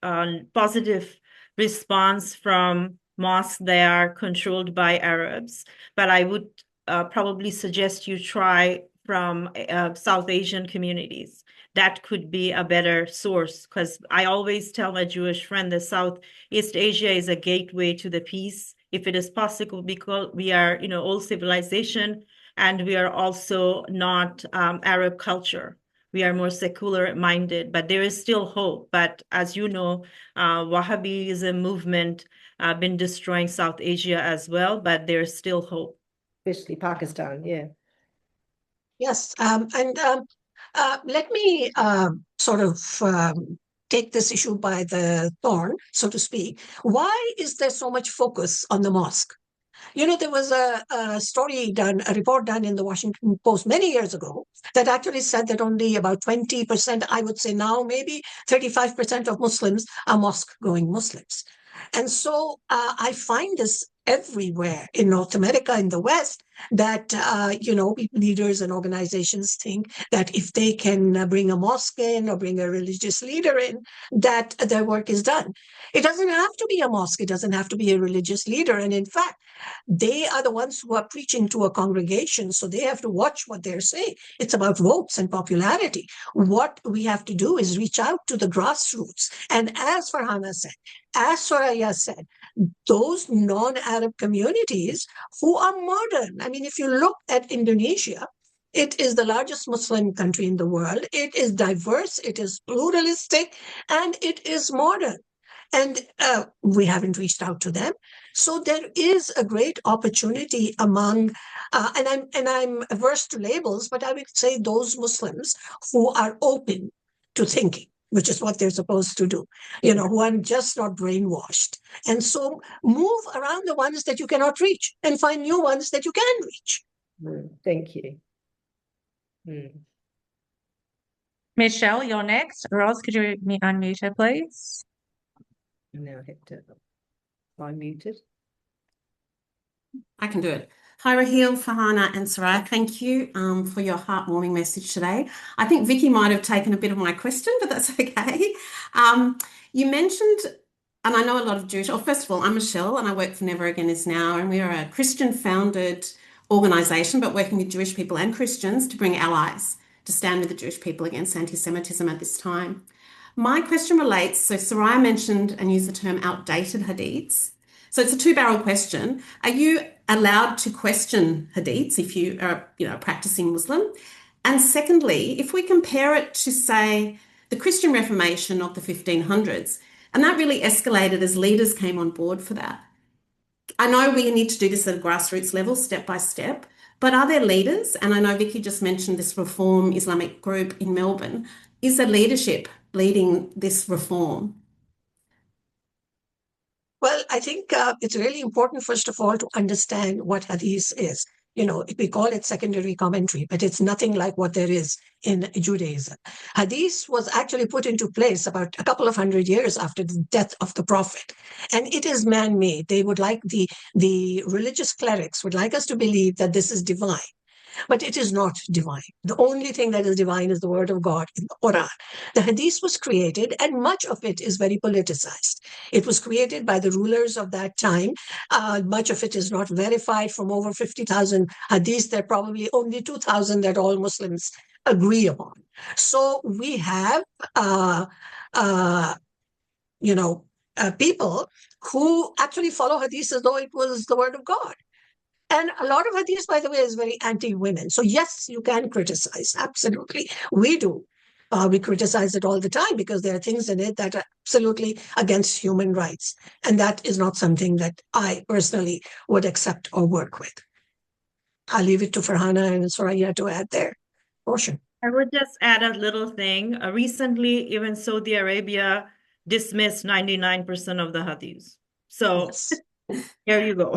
positive response from mosques that are controlled by Arabs. But I would probably suggest you try from South Asian communities. That could be a better source, because I always tell my Jewish friend that Southeast Asia is a gateway to the peace, if it is possible, because we are, old civilization, and we are also not Arab culture. We are more secular minded, but there is still hope. But as you know, Wahhabism movement been destroying South Asia as well, but there's still hope. Especially Pakistan, yeah. Yes, let me take this issue by the thorn, so to speak. Why is there so much focus on the mosque? There was a report done in the Washington Post many years ago that actually said that only about 20%, I would say now maybe 35% of Muslims are mosque-going Muslims. And so I find this everywhere in North America, in the West, that, leaders and organizations think that if they can bring a mosque in or bring a religious leader in, that their work is done. It doesn't have to be a mosque. It doesn't have to be a religious leader. And in fact, they are the ones who are preaching to a congregation, so they have to watch what they're saying. It's about votes and popularity. What we have to do is reach out to the grassroots. And as Farhana said, as Soraya said, those non-Arab communities who are modern. I mean, if you look at Indonesia, it is the largest Muslim country in the world. It is diverse, it is pluralistic, and it is modern. And we haven't reached out to them. So there is a great opportunity among, and I'm averse to labels, but I would say those Muslims who are open to thinking, which is what they're supposed to do, who are just not brainwashed. And so move around the ones that you cannot reach and find new ones that you can reach. Thank you. Michelle, you're next. Roz, could you unmute her, please? Now I have to unmute it. I can do it. Hi, Raheel, Farhana, and Soraya. Thank you for your heartwarming message today. I think Vicky might have taken a bit of my question, but that's okay. You mentioned, and I know a lot of Jewish, first of all, I'm Michelle and I work for Never Again Is Now, and we are a Christian-founded organisation, but working with Jewish people and Christians to bring allies to stand with the Jewish people against anti-Semitism at this time. My question relates, so Soraya mentioned and used the term outdated hadiths. So it's a two-barrel question. Are you allowed to question hadiths if you are, a practicing Muslim? And secondly, if we compare it to, say, the Christian Reformation of the 1500s, and that really escalated as leaders came on board for that. I know we need to do this at a grassroots level, step by step, but are there leaders? And I know Vicky just mentioned this Reform Islamic group in Melbourne. Is there leadership leading this reform? Well, I think it's really important, first of all, to understand what hadith is. we call it secondary commentary, but it's nothing like what there is in Judaism. Hadith was actually put into place about a couple of 100 years after the death of the Prophet. And it is man-made. They would like the religious clerics would like us to believe that this is divine. But it is not divine. The only thing that is divine is the word of God in the Quran. The Hadith was created, and much of it is very politicized. It was created by the rulers of that time. Much of it is not verified. From over 50,000 Hadiths, there are probably only 2,000 that all Muslims agree upon. So we have, people who actually follow Hadith as though it was the word of God. And a lot of Hadith, by the way, is very anti-women. So yes, you can criticize. Absolutely. We do. We criticize it all the time because there are things in it that are absolutely against human rights. And that is not something that I personally would accept or work with. I'll leave it to Farhana and Soraya to add their portion. I would just add a little thing. Recently, even Saudi Arabia dismissed 99% of the Hadiths. So Yes. there you go.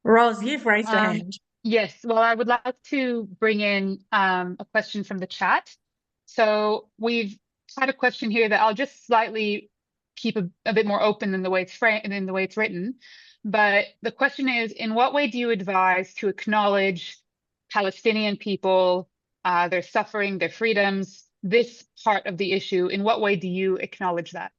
Ros, you've raised your hand. Yes, well, I would like to bring in a question from the chat. So we've had a question here that I'll just slightly keep a bit more open than the way it's framed and the way it's written. But the question is, in what way do you advise to acknowledge Palestinian people, their suffering, their freedoms, this part of the issue? In what way do you acknowledge that?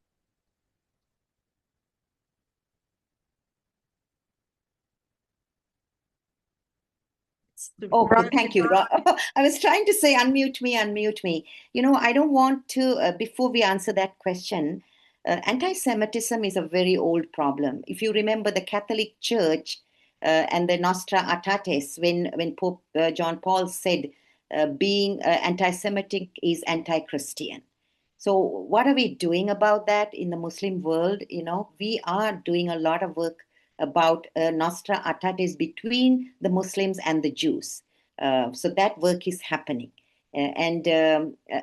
Okay, thank you. I was trying to say unmute me. I don't want to, before we answer that question, anti-Semitism is a very old problem. If you remember the Catholic Church and the Nostra Aetate, when Pope John Paul said being anti-Semitic is anti-Christian. So what are we doing about that in the Muslim world? We are doing a lot of work about Nostra Aetate between the Muslims and the Jews. So that work is happening. And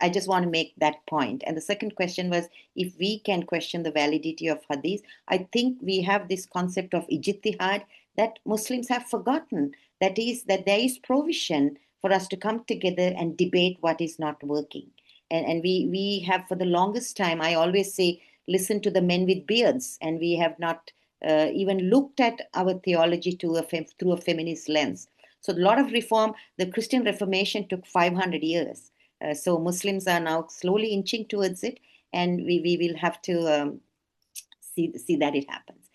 I just want to make that point. And the second question was, if we can question the validity of Hadith, I think we have this concept of ijtihad that Muslims have forgotten. That is, that there is provision for us to come together and debate what is not working. And we have, for the longest time, I always say, listen to the men with beards, and we have not even looked at our theology through a feminist lens. So a lot of reform, the Christian Reformation took 500 years. So Muslims are now slowly inching towards it, and we will have to see that it happens.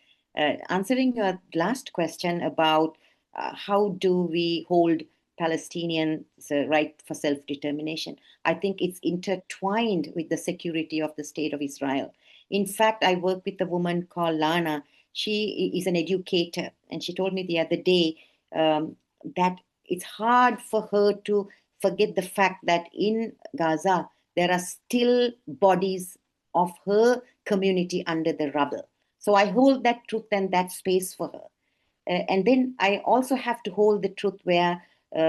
Answering your last question about how do we hold Palestinians' right for self-determination, I think it's intertwined with the security of the State of Israel. In fact, I work with a woman called Lana. She is an educator, and she told me the other day that it's hard for her to forget the fact that in Gaza, there are still bodies of her community under the rubble. So I hold that truth and that space for her. And then I also have to hold the truth where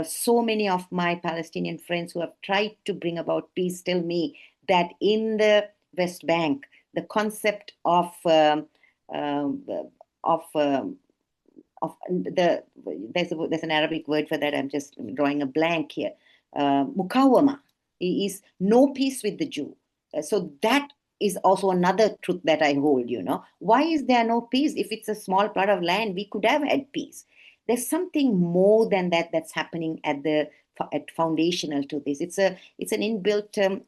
so many of my Palestinian friends who have tried to bring about peace tell me that in the West Bank, the concept of there's an Arabic word for that. I'm just drawing a blank here. Mukawama is no peace with the Jew. So that is also another truth that I hold. Why is there no peace? If it's a small plot of land, we could have had peace. There's something more than that that's happening at foundational to this. It's an inbuilt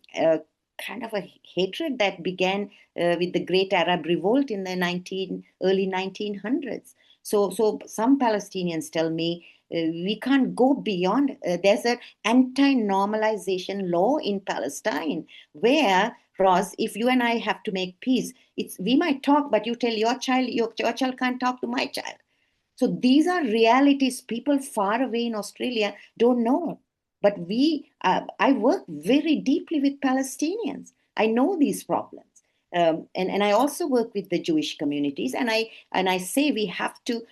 kind of a hatred that began with the Great Arab Revolt in the early 1900s. So some Palestinians tell me we can't go beyond. There's an anti-normalization law in Palestine where, Ross, if you and I have to make peace, we might talk, but you tell your child, your child can't talk to my child. So these are realities people far away in Australia don't know. But I work very deeply with Palestinians. I know these problems. And I also work with the Jewish communities, and I say we have to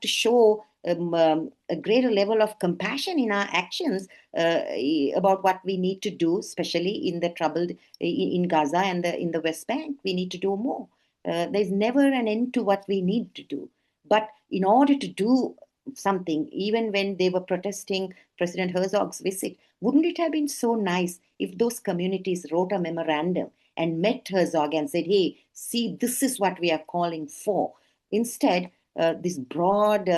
show a greater level of compassion in our actions about what we need to do, especially in the troubled in Gaza and in the West Bank. We need to do more. There's never an end to what we need to do. But in order to do something, even when they were protesting President Herzog's visit, wouldn't it have been so nice if those communities wrote a memorandum and met Herzog and said, hey, see, this is what we are calling for. Instead, this broad,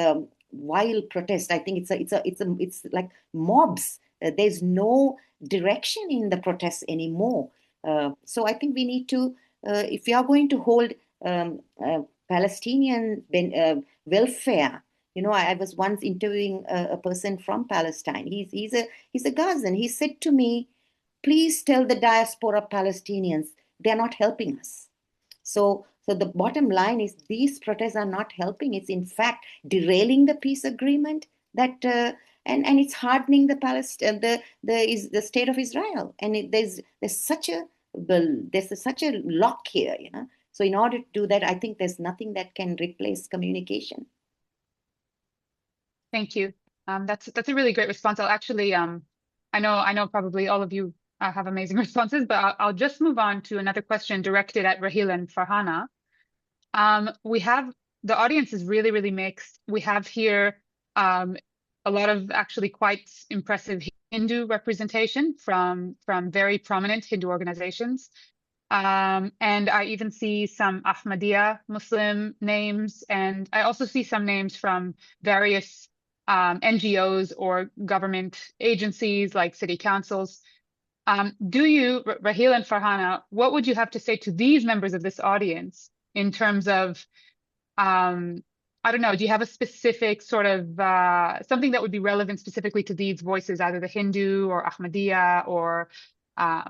wild protest, I think it's like mobs. There's no direction in the protests anymore. So I think we need to, if we are going to hold Palestinian welfare, I was once interviewing a person from Palestine. He's a Gazan. He said to me, please tell the diaspora Palestinians they're not helping us. So the bottom line is these protests are not helping. It's in fact derailing the peace agreement that and it's hardening the state of Israel. And there's such a lock here, So in order to do that, I think there's nothing that can replace communication. Thank you. That's a really great response. I'll actually, I know probably all of you have amazing responses, but I'll just move on to another question directed at Raheel and Farhana. The audience is really, really mixed. We have here a lot of actually quite impressive Hindu representation from very prominent Hindu organizations. And I even see some Ahmadiyya Muslim names, and I also see some names from various NGOs or government agencies like city councils. Raheel and Farhana, what would you have to say to these members of this audience in terms of, I don't know, do you have a specific sort of something that would be relevant specifically to these voices, either the Hindu or Ahmadiyya or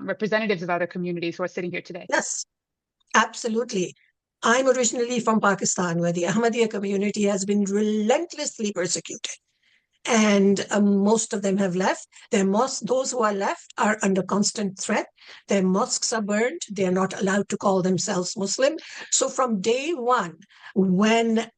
representatives of other communities who are sitting here today? Yes, absolutely. I'm originally from Pakistan, where the Ahmadiyya community has been relentlessly persecuted. And most of them have left. Those who are left are under constant threat. Their mosques are burned. They are not allowed to call themselves Muslim. So from day one, when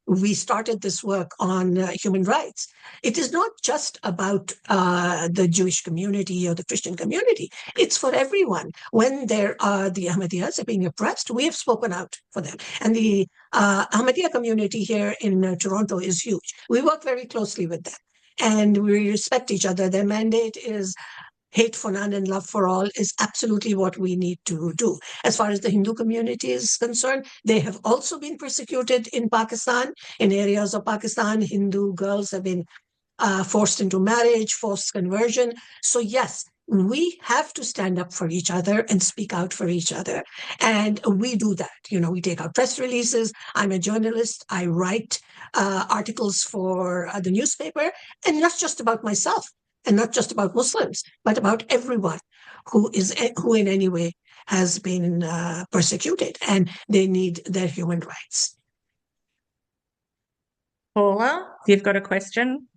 we started this work on human rights, it is not just about the Jewish community or the Christian community. It's for everyone. When the Ahmadiyyas are being oppressed, we have spoken out for them. And the Ahmadiyya community here in Toronto is huge. We work very closely with them, and we respect each other. Their mandate is hate for none and love for all is absolutely what we need to do. As far as the Hindu community is concerned, they have also been persecuted in Pakistan. In areas of Pakistan, Hindu girls have been forced into marriage, forced conversion. So yes, we have to stand up for each other and speak out for each other. And we do that. We take out press releases. I'm a journalist. I write articles for the newspaper, and not just about myself and not just about Muslims, but about everyone who in any way has been persecuted, and they need their human rights. Paula, you've got a question?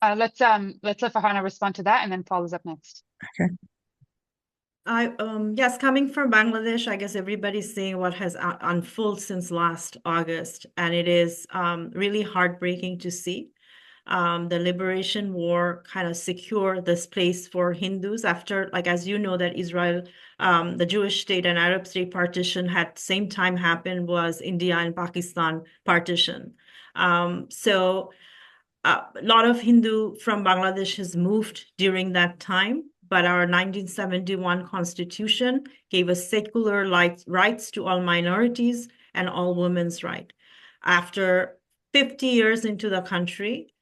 Let's let Farhana respond to that, and then Paul is up next. Okay. Yes, coming from Bangladesh, I guess everybody's seeing what has unfolded since last August, and it is really heartbreaking to see. The liberation war kind of secure this place for Hindus after, as you know, that Israel, the Jewish state and Arab state partition had same time happened was India and Pakistan partition. So a lot of Hindu from Bangladesh has moved during that time, but our 1971 constitution gave us secular rights to all minorities and all women's rights. After 50 years into the country,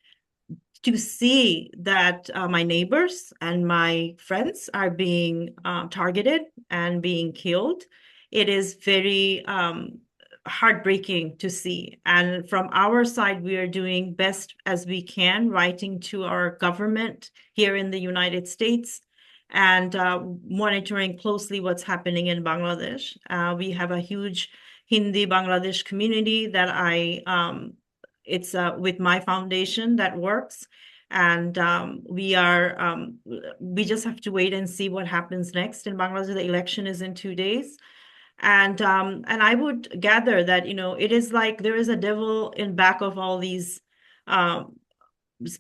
to see that my neighbors and my friends are being targeted and being killed, it is very heartbreaking to see. And from our side, we are doing best as we can, writing to our government here in the United States and monitoring closely what's happening in Bangladesh. We have a huge Hindi Bangladesh community that it's with my foundation that works, and we just have to wait and see what happens next in Bangladesh. The election is in 2 days, and I would gather that it is like there is a devil in back of all these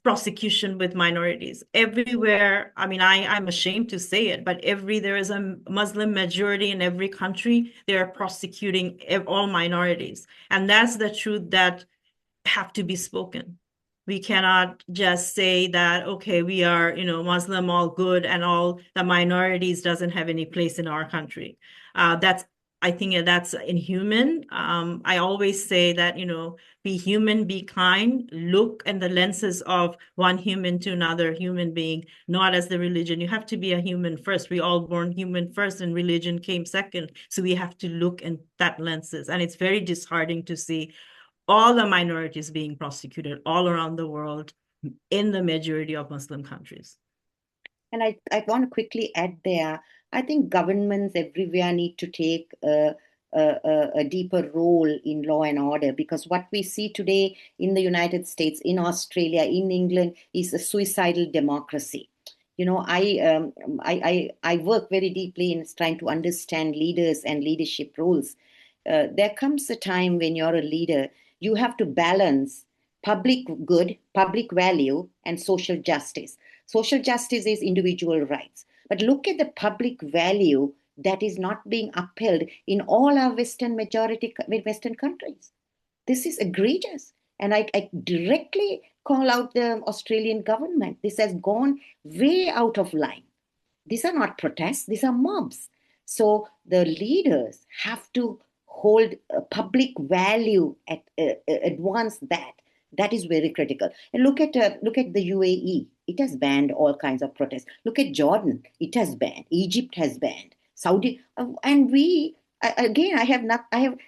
prosecution with minorities. Everywhere, I mean, I'm ashamed to say it, but there is a Muslim majority in every country, they are prosecuting all minorities. And that's the truth that have to be spoken. We cannot just say that, okay, we are, Muslim, all good, and all the minorities doesn't have any place in our country. I think that's inhuman. I always say that, be human, be kind, look in the lenses of one human to another human being, not as the religion. You have to be a human first. We all born human first and religion came second. So we have to look in that lenses. And it's very disheartening to see all the minorities being prosecuted all around the world in the majority of Muslim countries. And I want to quickly add there, I think governments everywhere need to take a deeper role in law and order, because what we see today in the United States, in Australia, in England, is a suicidal democracy. I work very deeply in trying to understand leaders and leadership roles. There comes a time when you're a leader, you have to balance public good, public value, and social justice. Social justice is individual rights. But look at the public value that is not being upheld in all our Western countries. This is egregious. And I directly call out the Australian government. This has gone way out of line. These are not protests, these are mobs. So the leaders have to hold public value advance that. That is very critical. And look at the UAE. It has banned all kinds of protests. Look at Jordan. It has banned. Egypt has banned. Saudi. And we, again,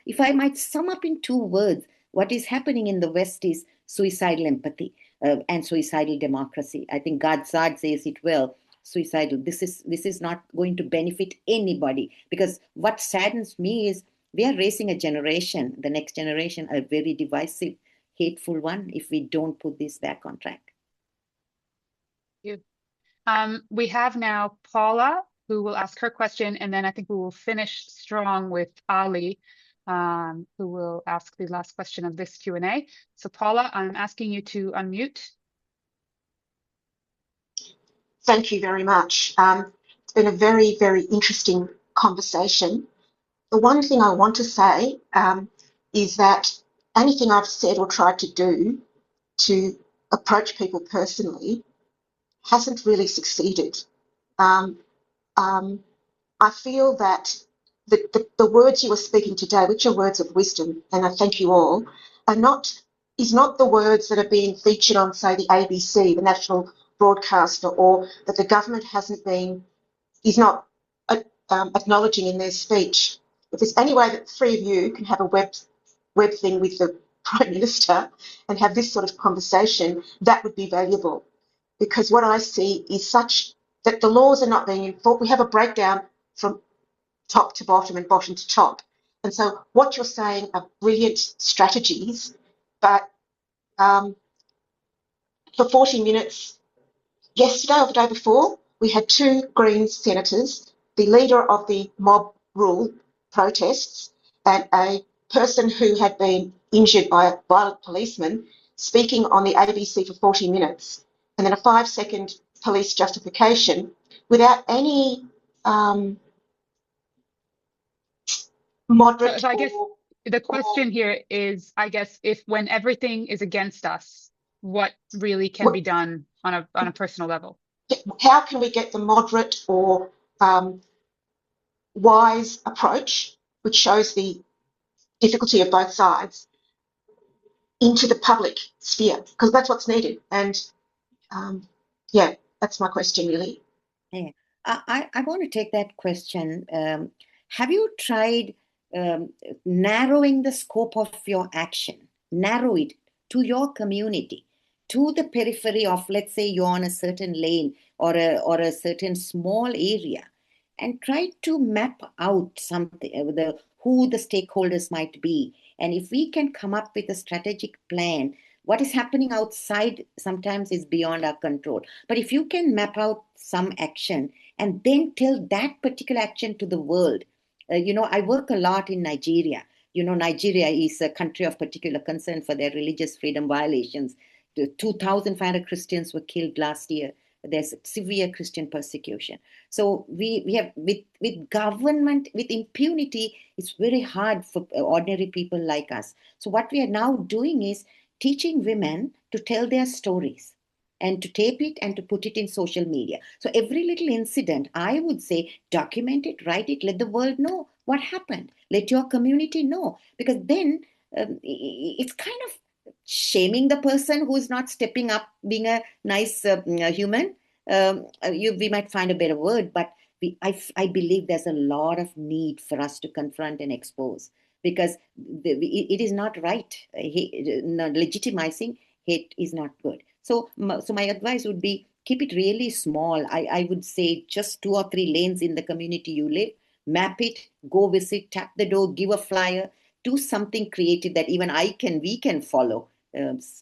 if I might sum up in 2 words, what is happening in the West is suicidal empathy and suicidal democracy. I think Gadzad says it well. Suicidal. This is not going to benefit anybody, because what saddens me is we are raising a generation, the next generation, a very divisive, hateful one, if we don't put this back on track. Thank you. We have now Paula, who will ask her question, and then I think we will finish strong with Ali, who will ask the last question of this Q&A. So Paula, I'm asking you to unmute. Thank you very much. It's been a very, very interesting conversation. The one thing I want to say is that anything I've said or tried to do to approach people personally hasn't really succeeded. I feel that the words you were speaking today, which are words of wisdom, and I thank you all, is not the words that are being featured on, say, the ABC, the national broadcaster, or that the government is not acknowledging in their speech. If there's any way that the 3 of you can have a web thing with the Prime Minister and have this sort of conversation, that would be valuable. Because what I see is such that the laws are not being enforced. We have a breakdown from top to bottom and bottom to top. And so what you're saying are brilliant strategies, but for 40 minutes, yesterday or the day before, we had 2 Greens senators, the leader of the mob rule protests, and a person who had been injured by a violent policeman speaking on the ABC for 40 minutes, and then a 5-second police justification without any moderate. So I guess the question here is, if when everything is against us, what really can be done on a personal level? How can we get the moderate or wise approach, which shows the difficulty of both sides, into the public sphere? Because that's what's needed. And yeah, that's my question, really. Yeah, I want to take that question. Have you tried narrowing the scope of your action? Narrow it to your community, to the periphery of, let's say, you're on a certain lane or a certain small area, and try to map out something, who the stakeholders might be. And if we can come up with a strategic plan, what is happening outside sometimes is beyond our control. But if you can map out some action and then tell that particular action to the world, I work a lot in Nigeria. Nigeria is a country of particular concern for their religious freedom violations. 2,500 Christians were killed last year. There's severe Christian persecution. So we have, with government, with impunity, it's very hard for ordinary people like us. So what we are now doing is teaching women to tell their stories and to tape it and to put it in social media. So every little incident, I would say, document it, write it, let the world know what happened. Let your community know, because then it's kind of shaming the person who's not stepping up, being a nice human. We might find a better word, but I believe there's a lot of need for us to confront and expose, because it is not right. Legitimizing hate is not good. So my advice would be, keep it really small. I would say just 2 or 3 lanes in the community you live, map it, go visit, tap the door, give a flyer, do something creative that even we can follow,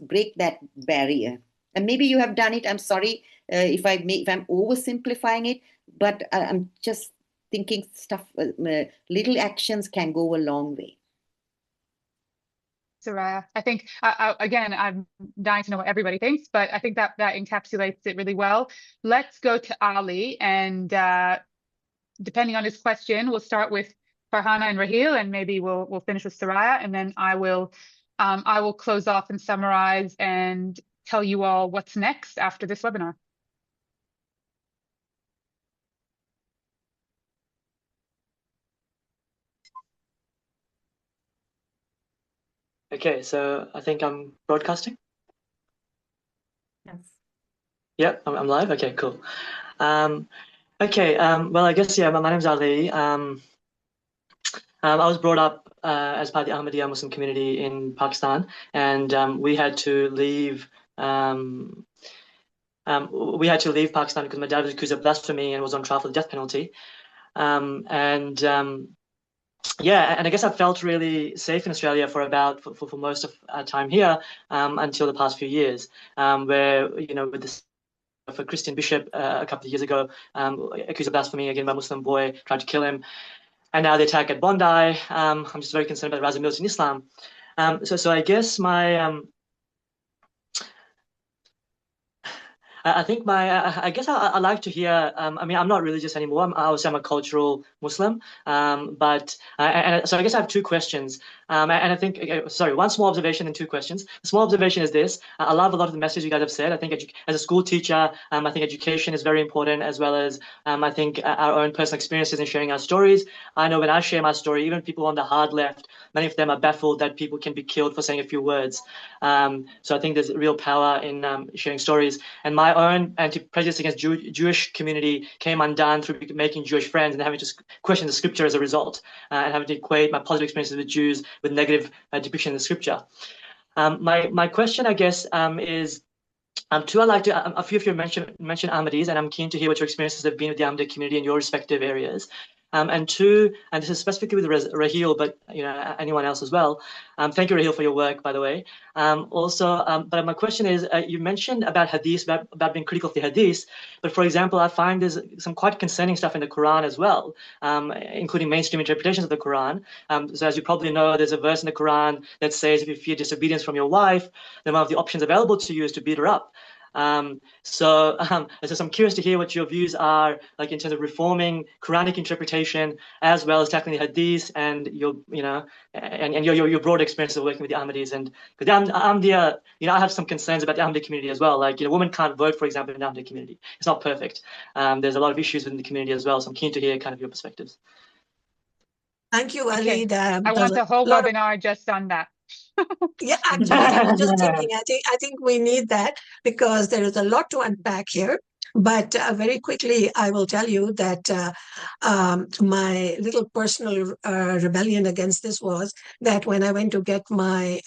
break that barrier. And maybe you have done it. I'm sorry if I'm oversimplifying it, but I'm just thinking little actions can go a long way. Soraya, I think, again, I'm dying to know what everybody thinks, but I think that encapsulates it really well. Let's go to Ali, and depending on his question, we'll start with Farhana and Raheel, and maybe we'll finish with Soraya, and then I will close off and summarize and tell you all what's next after this webinar. Okay, so I think I'm broadcasting. Yes. Yep, I'm live. Okay, cool. Okay, well, I guess, yeah, my name's Ali. I was brought up as part of the Ahmadiyya Muslim community in Pakistan, and we had to leave. We had to leave Pakistan because my dad was accused of blasphemy and was on trial for the death penalty. Yeah, and I guess I felt really safe in Australia for most of our time here, until the past few years, where, with this for Christian bishop a couple of years ago, accused of blasphemy again by a Muslim boy, tried to kill him, and now the attack at Bondi. I'm just very concerned about the rise of militant Islam. So I guess I guess I like to hear. I mean, I'm not religious anymore. I would say I'm a cultural Muslim. But so I guess I have 2 questions. And I think, sorry, 1 small observation and 2 questions. The small observation is this: I love a lot of the messages you guys have said. I think as a school teacher, I think education is very important, as well as I think our own personal experiences and sharing our stories. I know when I share my story, even people on the hard left, many of them are baffled that people can be killed for saying a few words. So I think there's real power in sharing stories. And my own anti-prejudice against Jewish community came undone through making Jewish friends and having to question the scripture as a result, and having to equate my positive experiences with Jews with negative depiction in the scripture. My question, I guess, is, two, I'd like to, a few of you mentioned Ahmadis, and I'm keen to hear what your experiences have been with the Ahmadi community in your respective areas. And 2, and this is specifically with Raheel, but anyone else as well. Thank you, Raheel, for your work, by the way. But my question is, you mentioned about hadith, about being critical of the hadith, but for example, I find there's some quite concerning stuff in the Quran as well, including mainstream interpretations of the Quran. So as you probably know, there's a verse in the Quran that says if you fear disobedience from your wife, then one of the options available to you is to beat her up. So I'm curious to hear what your views are, like in terms of reforming Quranic interpretation, as well as tackling the hadith and your broad experience of working with the Ahmadis. And because I have some concerns about the Ahmadi community as well. Like, women can't vote, for example, in the Ahmadi community. It's not perfect. There's a lot of issues within the community as well. So I'm keen to hear kind of your perspectives. Thank you, Ali. Okay. I want the whole webinar just on that. Yeah, absolutely. I was just thinking, I think we need that, because there is a lot to unpack here. But very quickly, I will tell you that my little personal rebellion against this was that when I went to get my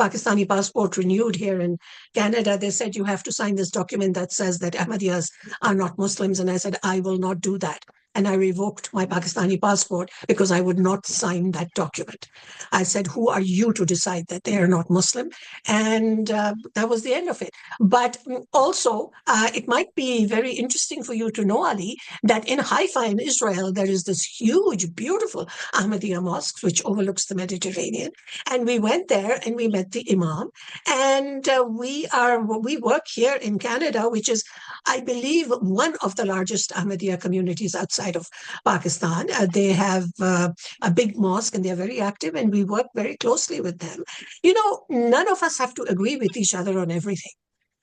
Pakistani passport renewed here in Canada, they said you have to sign this document that says that Ahmadiyyas are not Muslims. And I said, I will not do that. and I revoked my Pakistani passport because I would not sign that document. I said, who are you to decide that they are not Muslim? And that was the end of it. But also, it might be very interesting for you to know, Ali, that in Haifa in Israel, there is this huge, beautiful Ahmadiyya mosque, which overlooks the Mediterranean. And we went there and we met the Imam. And we work here in Canada, which is, I believe, one of the largest Ahmadiyya communities outside of Pakistan. They have a big mosque and they're very active, and we work very closely with them. You know, none of us have to agree with each other on everything,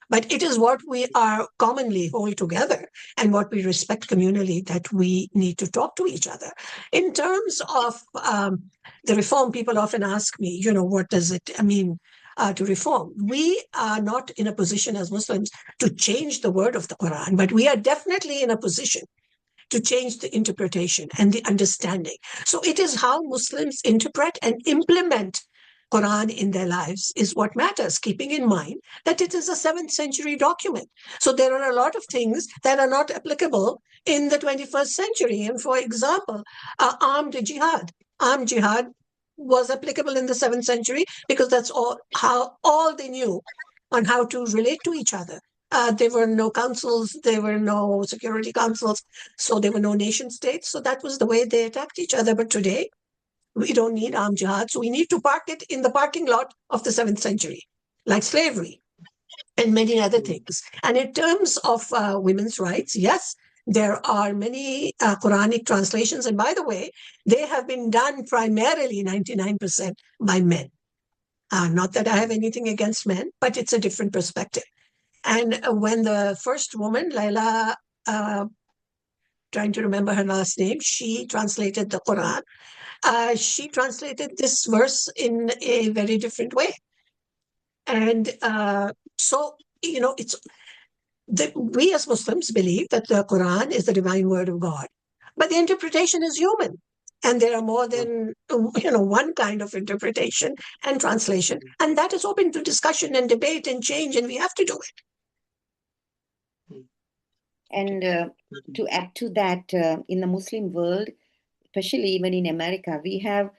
but it is what we are commonly hold together and what we respect communally that we need to talk to each other. In terms of the reform, people often ask me, you know, what does it mean to reform? We are not in a position as Muslims to change the word of the Quran, but we are definitely in a position to change the interpretation and the understanding. So it is how Muslims interpret and implement Quran in their lives is what matters, keeping in mind that it is a 7th century document. So there are a lot of things that are not applicable in the 21st century. And for example, armed jihad. Armed jihad was applicable in the 7th century because that's all they knew on how to relate to each other. There were no councils, there were no security councils, so there were no nation states. So that was the way they attacked each other. But today, we don't need armed jihad. So we need to park it in the parking lot of the 7th century, like slavery and many other things. And in terms of women's rights, yes, there are many Quranic translations. And by the way, they have been done primarily 99% by men. Not that I have anything against men, but it's a different perspective. And when the first woman, Laila, trying to remember her last name, she translated the Quran. She translated this verse in a very different way. And so, you know, we as Muslims believe that the Quran is the divine word of God, but the interpretation is human. And there are more than, you know, one kind of interpretation and translation. And that is open to discussion and debate and change, and we have to do it. And to add to that, in the Muslim world, especially even in America, we have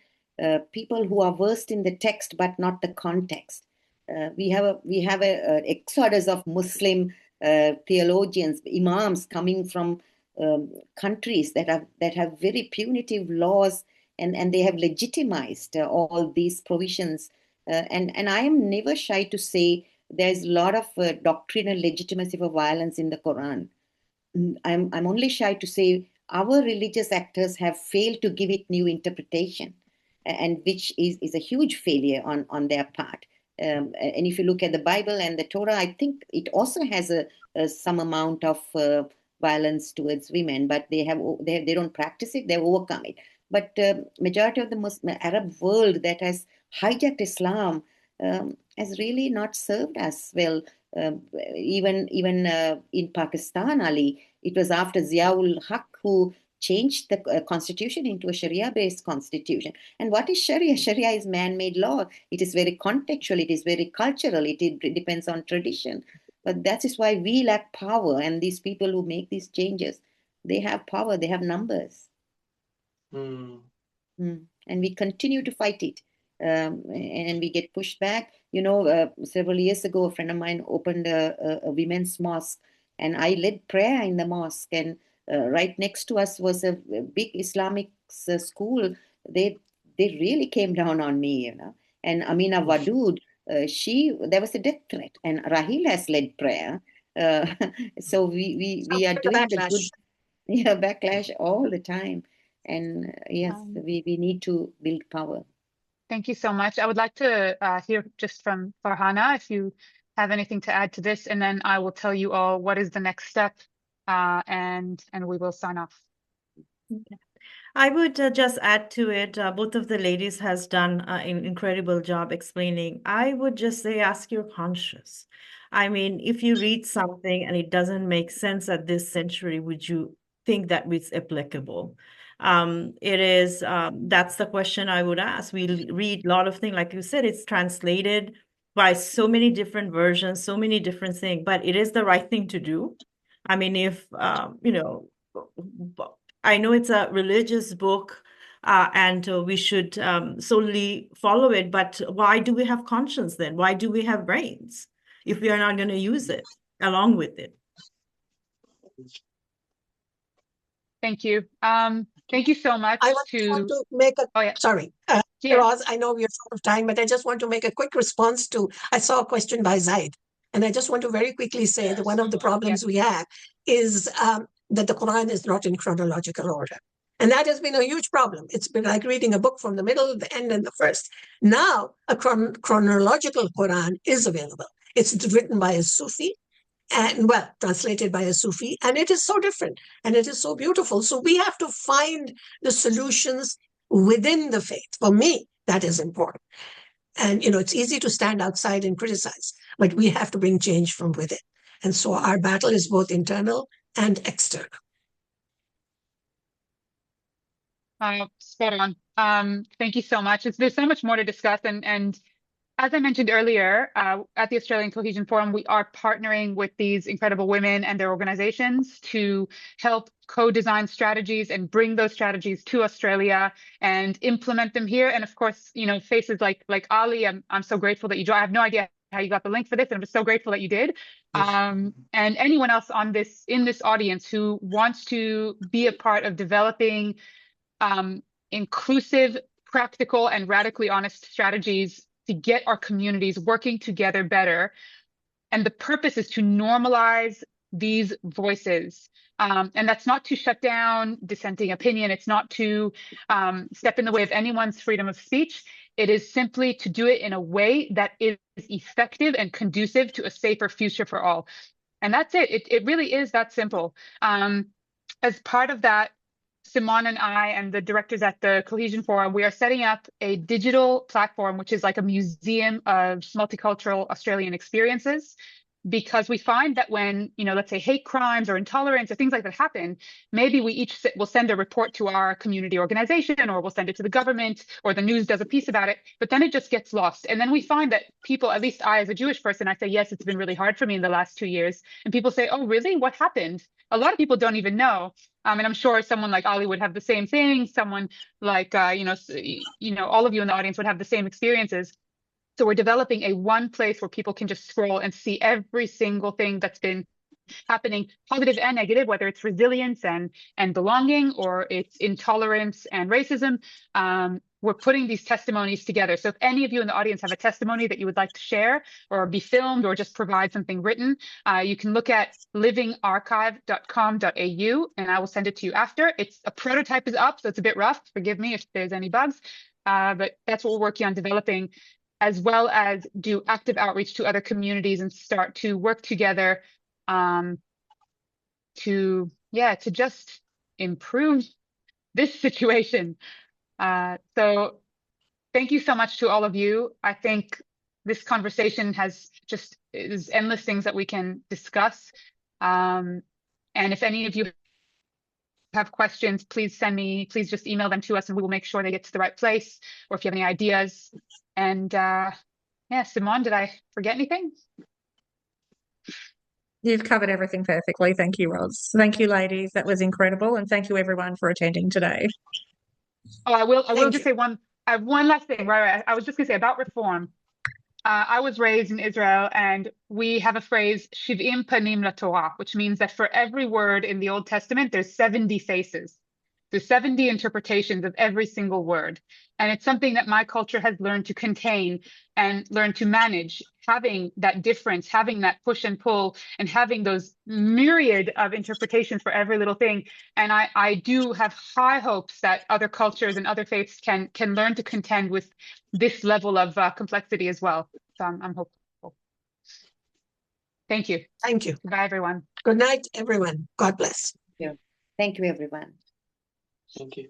people who are versed in the text but not the context. We have a exodus of Muslim theologians, imams coming from countries that have very punitive laws, and they have legitimized all these provisions. And I am never shy to say there's a lot of doctrinal legitimacy for violence in the Quran. I'm only shy to say our religious actors have failed to give it new interpretation, and which is a huge failure on their part. And if you look at the Bible and the Torah, I think it also has some amount of violence towards women, but they don't practice it, they overcome it. But majority of the Muslim Arab world that has hijacked Islam has really not served us well. Even in Pakistan, Ali, it was after Ziaul Haq who changed the constitution into a Sharia-based constitution. And what is Sharia? Sharia is man-made law. It is very contextual. It is very cultural. It depends on tradition. But that is why we lack power. And these people who make these changes, they have power. They have numbers. And we continue to fight it. And we get pushed back. You know, several years ago, a friend of mine opened a women's mosque, and I led prayer in the mosque. And right next to us was a big Islamic school. They really came down on me, you know. And Amina Wadood, there was a death threat, and Rahil has led prayer. So we are doing the good backlash all the time. And yes, we need to build power. Thank you so much. I would like to hear just from Farhana if you have anything to add to this, and then I will tell you all what is the next step, and we will sign off. Okay. I would just add to it. Both of the ladies has done an incredible job explaining. I would just say, ask your conscience. I mean, if you read something and it doesn't make sense at this century, would you think that it's applicable? That's the question I would ask. We read a lot of things, like you said, it's translated by so many different versions, so many different things, but it is the right thing to do. I mean, if, you know, I know it's a religious book, and we should solely follow it, but why do we have conscience then? Why do we have brains if we are not going to use it along with it? Thank you. Thank you so much I want to make a, oh, yeah. sorry, Yeah. Roz, I know we're short of time, but I just want to make a quick response to, I saw a question by Zaid, and I just want to very quickly say that one of the problems we have is that the Quran is not in chronological order. And that has been a huge problem. It's been like reading a book from the middle, the end, and the first. Now, a chronological Quran is available. It's written by a Sufi, and well, translated by a Sufi, and it is so different and it is so beautiful. So we have to find the solutions within the faith. For me, that is important. And, it's easy to stand outside and criticize, but we have to bring change from within. And so our battle is both internal and external. Spot on. Thank you so much. There's so much more to discuss. And as I mentioned earlier, at the Australian Cohesion Forum, we are partnering with these incredible women and their organizations to help co-design strategies and bring those strategies to Australia and implement them here. And of course, faces like Ali, I'm so grateful that you joined. I have no idea how you got the link for this, and I'm just so grateful that you did. Yes. And anyone else in this audience who wants to be a part of developing inclusive, practical, and radically honest strategies to get our communities working together better. And the purpose is to normalize these voices. And that's not to shut down dissenting opinion. It's not to step in the way of anyone's freedom of speech. It is simply to do it in a way that is effective and conducive to a safer future for all. And that's it. It really is that simple. As part of that, Simon and I and the directors at the Cohesion Forum, we are setting up a digital platform, which is like a museum of multicultural Australian experiences, because we find that when, let's say hate crimes or intolerance or things like that happen, maybe we each will send a report to our community organization, or we'll send it to the government, or the news does a piece about it, but then it just gets lost. And then we find that people, at least I as a Jewish person, I say, yes, it's been really hard for me in the last 2 years. And people say, oh, really? What happened? A lot of people don't even know. And I'm sure someone like Ali would have the same thing. Someone like, all of you in the audience would have the same experiences. So we're developing a one place where people can just scroll and see every single thing that's been happening, positive and negative, whether it's resilience and belonging, or it's intolerance and racism. We're putting these testimonies together. So if any of you in the audience have a testimony that you would like to share, or be filmed, or just provide something written, you can look at livingarchive.com.au, and I will send it to you after. A prototype is up, so it's a bit rough. Forgive me if there's any bugs, but that's what we're working on developing, as well as do active outreach to other communities and start to work together to just improve this situation. So thank you so much to all of you. I think this conversation is endless things that we can discuss. And if any of you have questions, please just email them to us, and we will make sure they get to the right place, or if you have any ideas. And Simone, did I forget anything? You've covered everything perfectly. Thank you, Roz. Thank you, ladies. That was incredible. And thank you, everyone, for attending today. Oh, I will just say one last thing. Right. I was just going to say about reform. I was raised in Israel, and we have a phrase, Shiv'im panim laTorah, which means that for every word in the Old Testament, there's 70 faces. There's 70 interpretations of every single word. And it's something that my culture has learned to contain and learn to manage, having that difference, having that push and pull, and having those myriad of interpretations for every little thing. And I do have high hopes that other cultures and other faiths can learn to contend with this level of complexity as well. So I'm hopeful. Thank you. Thank you. Bye, everyone. Good night, everyone. God bless. Thank you, everyone. Thank you.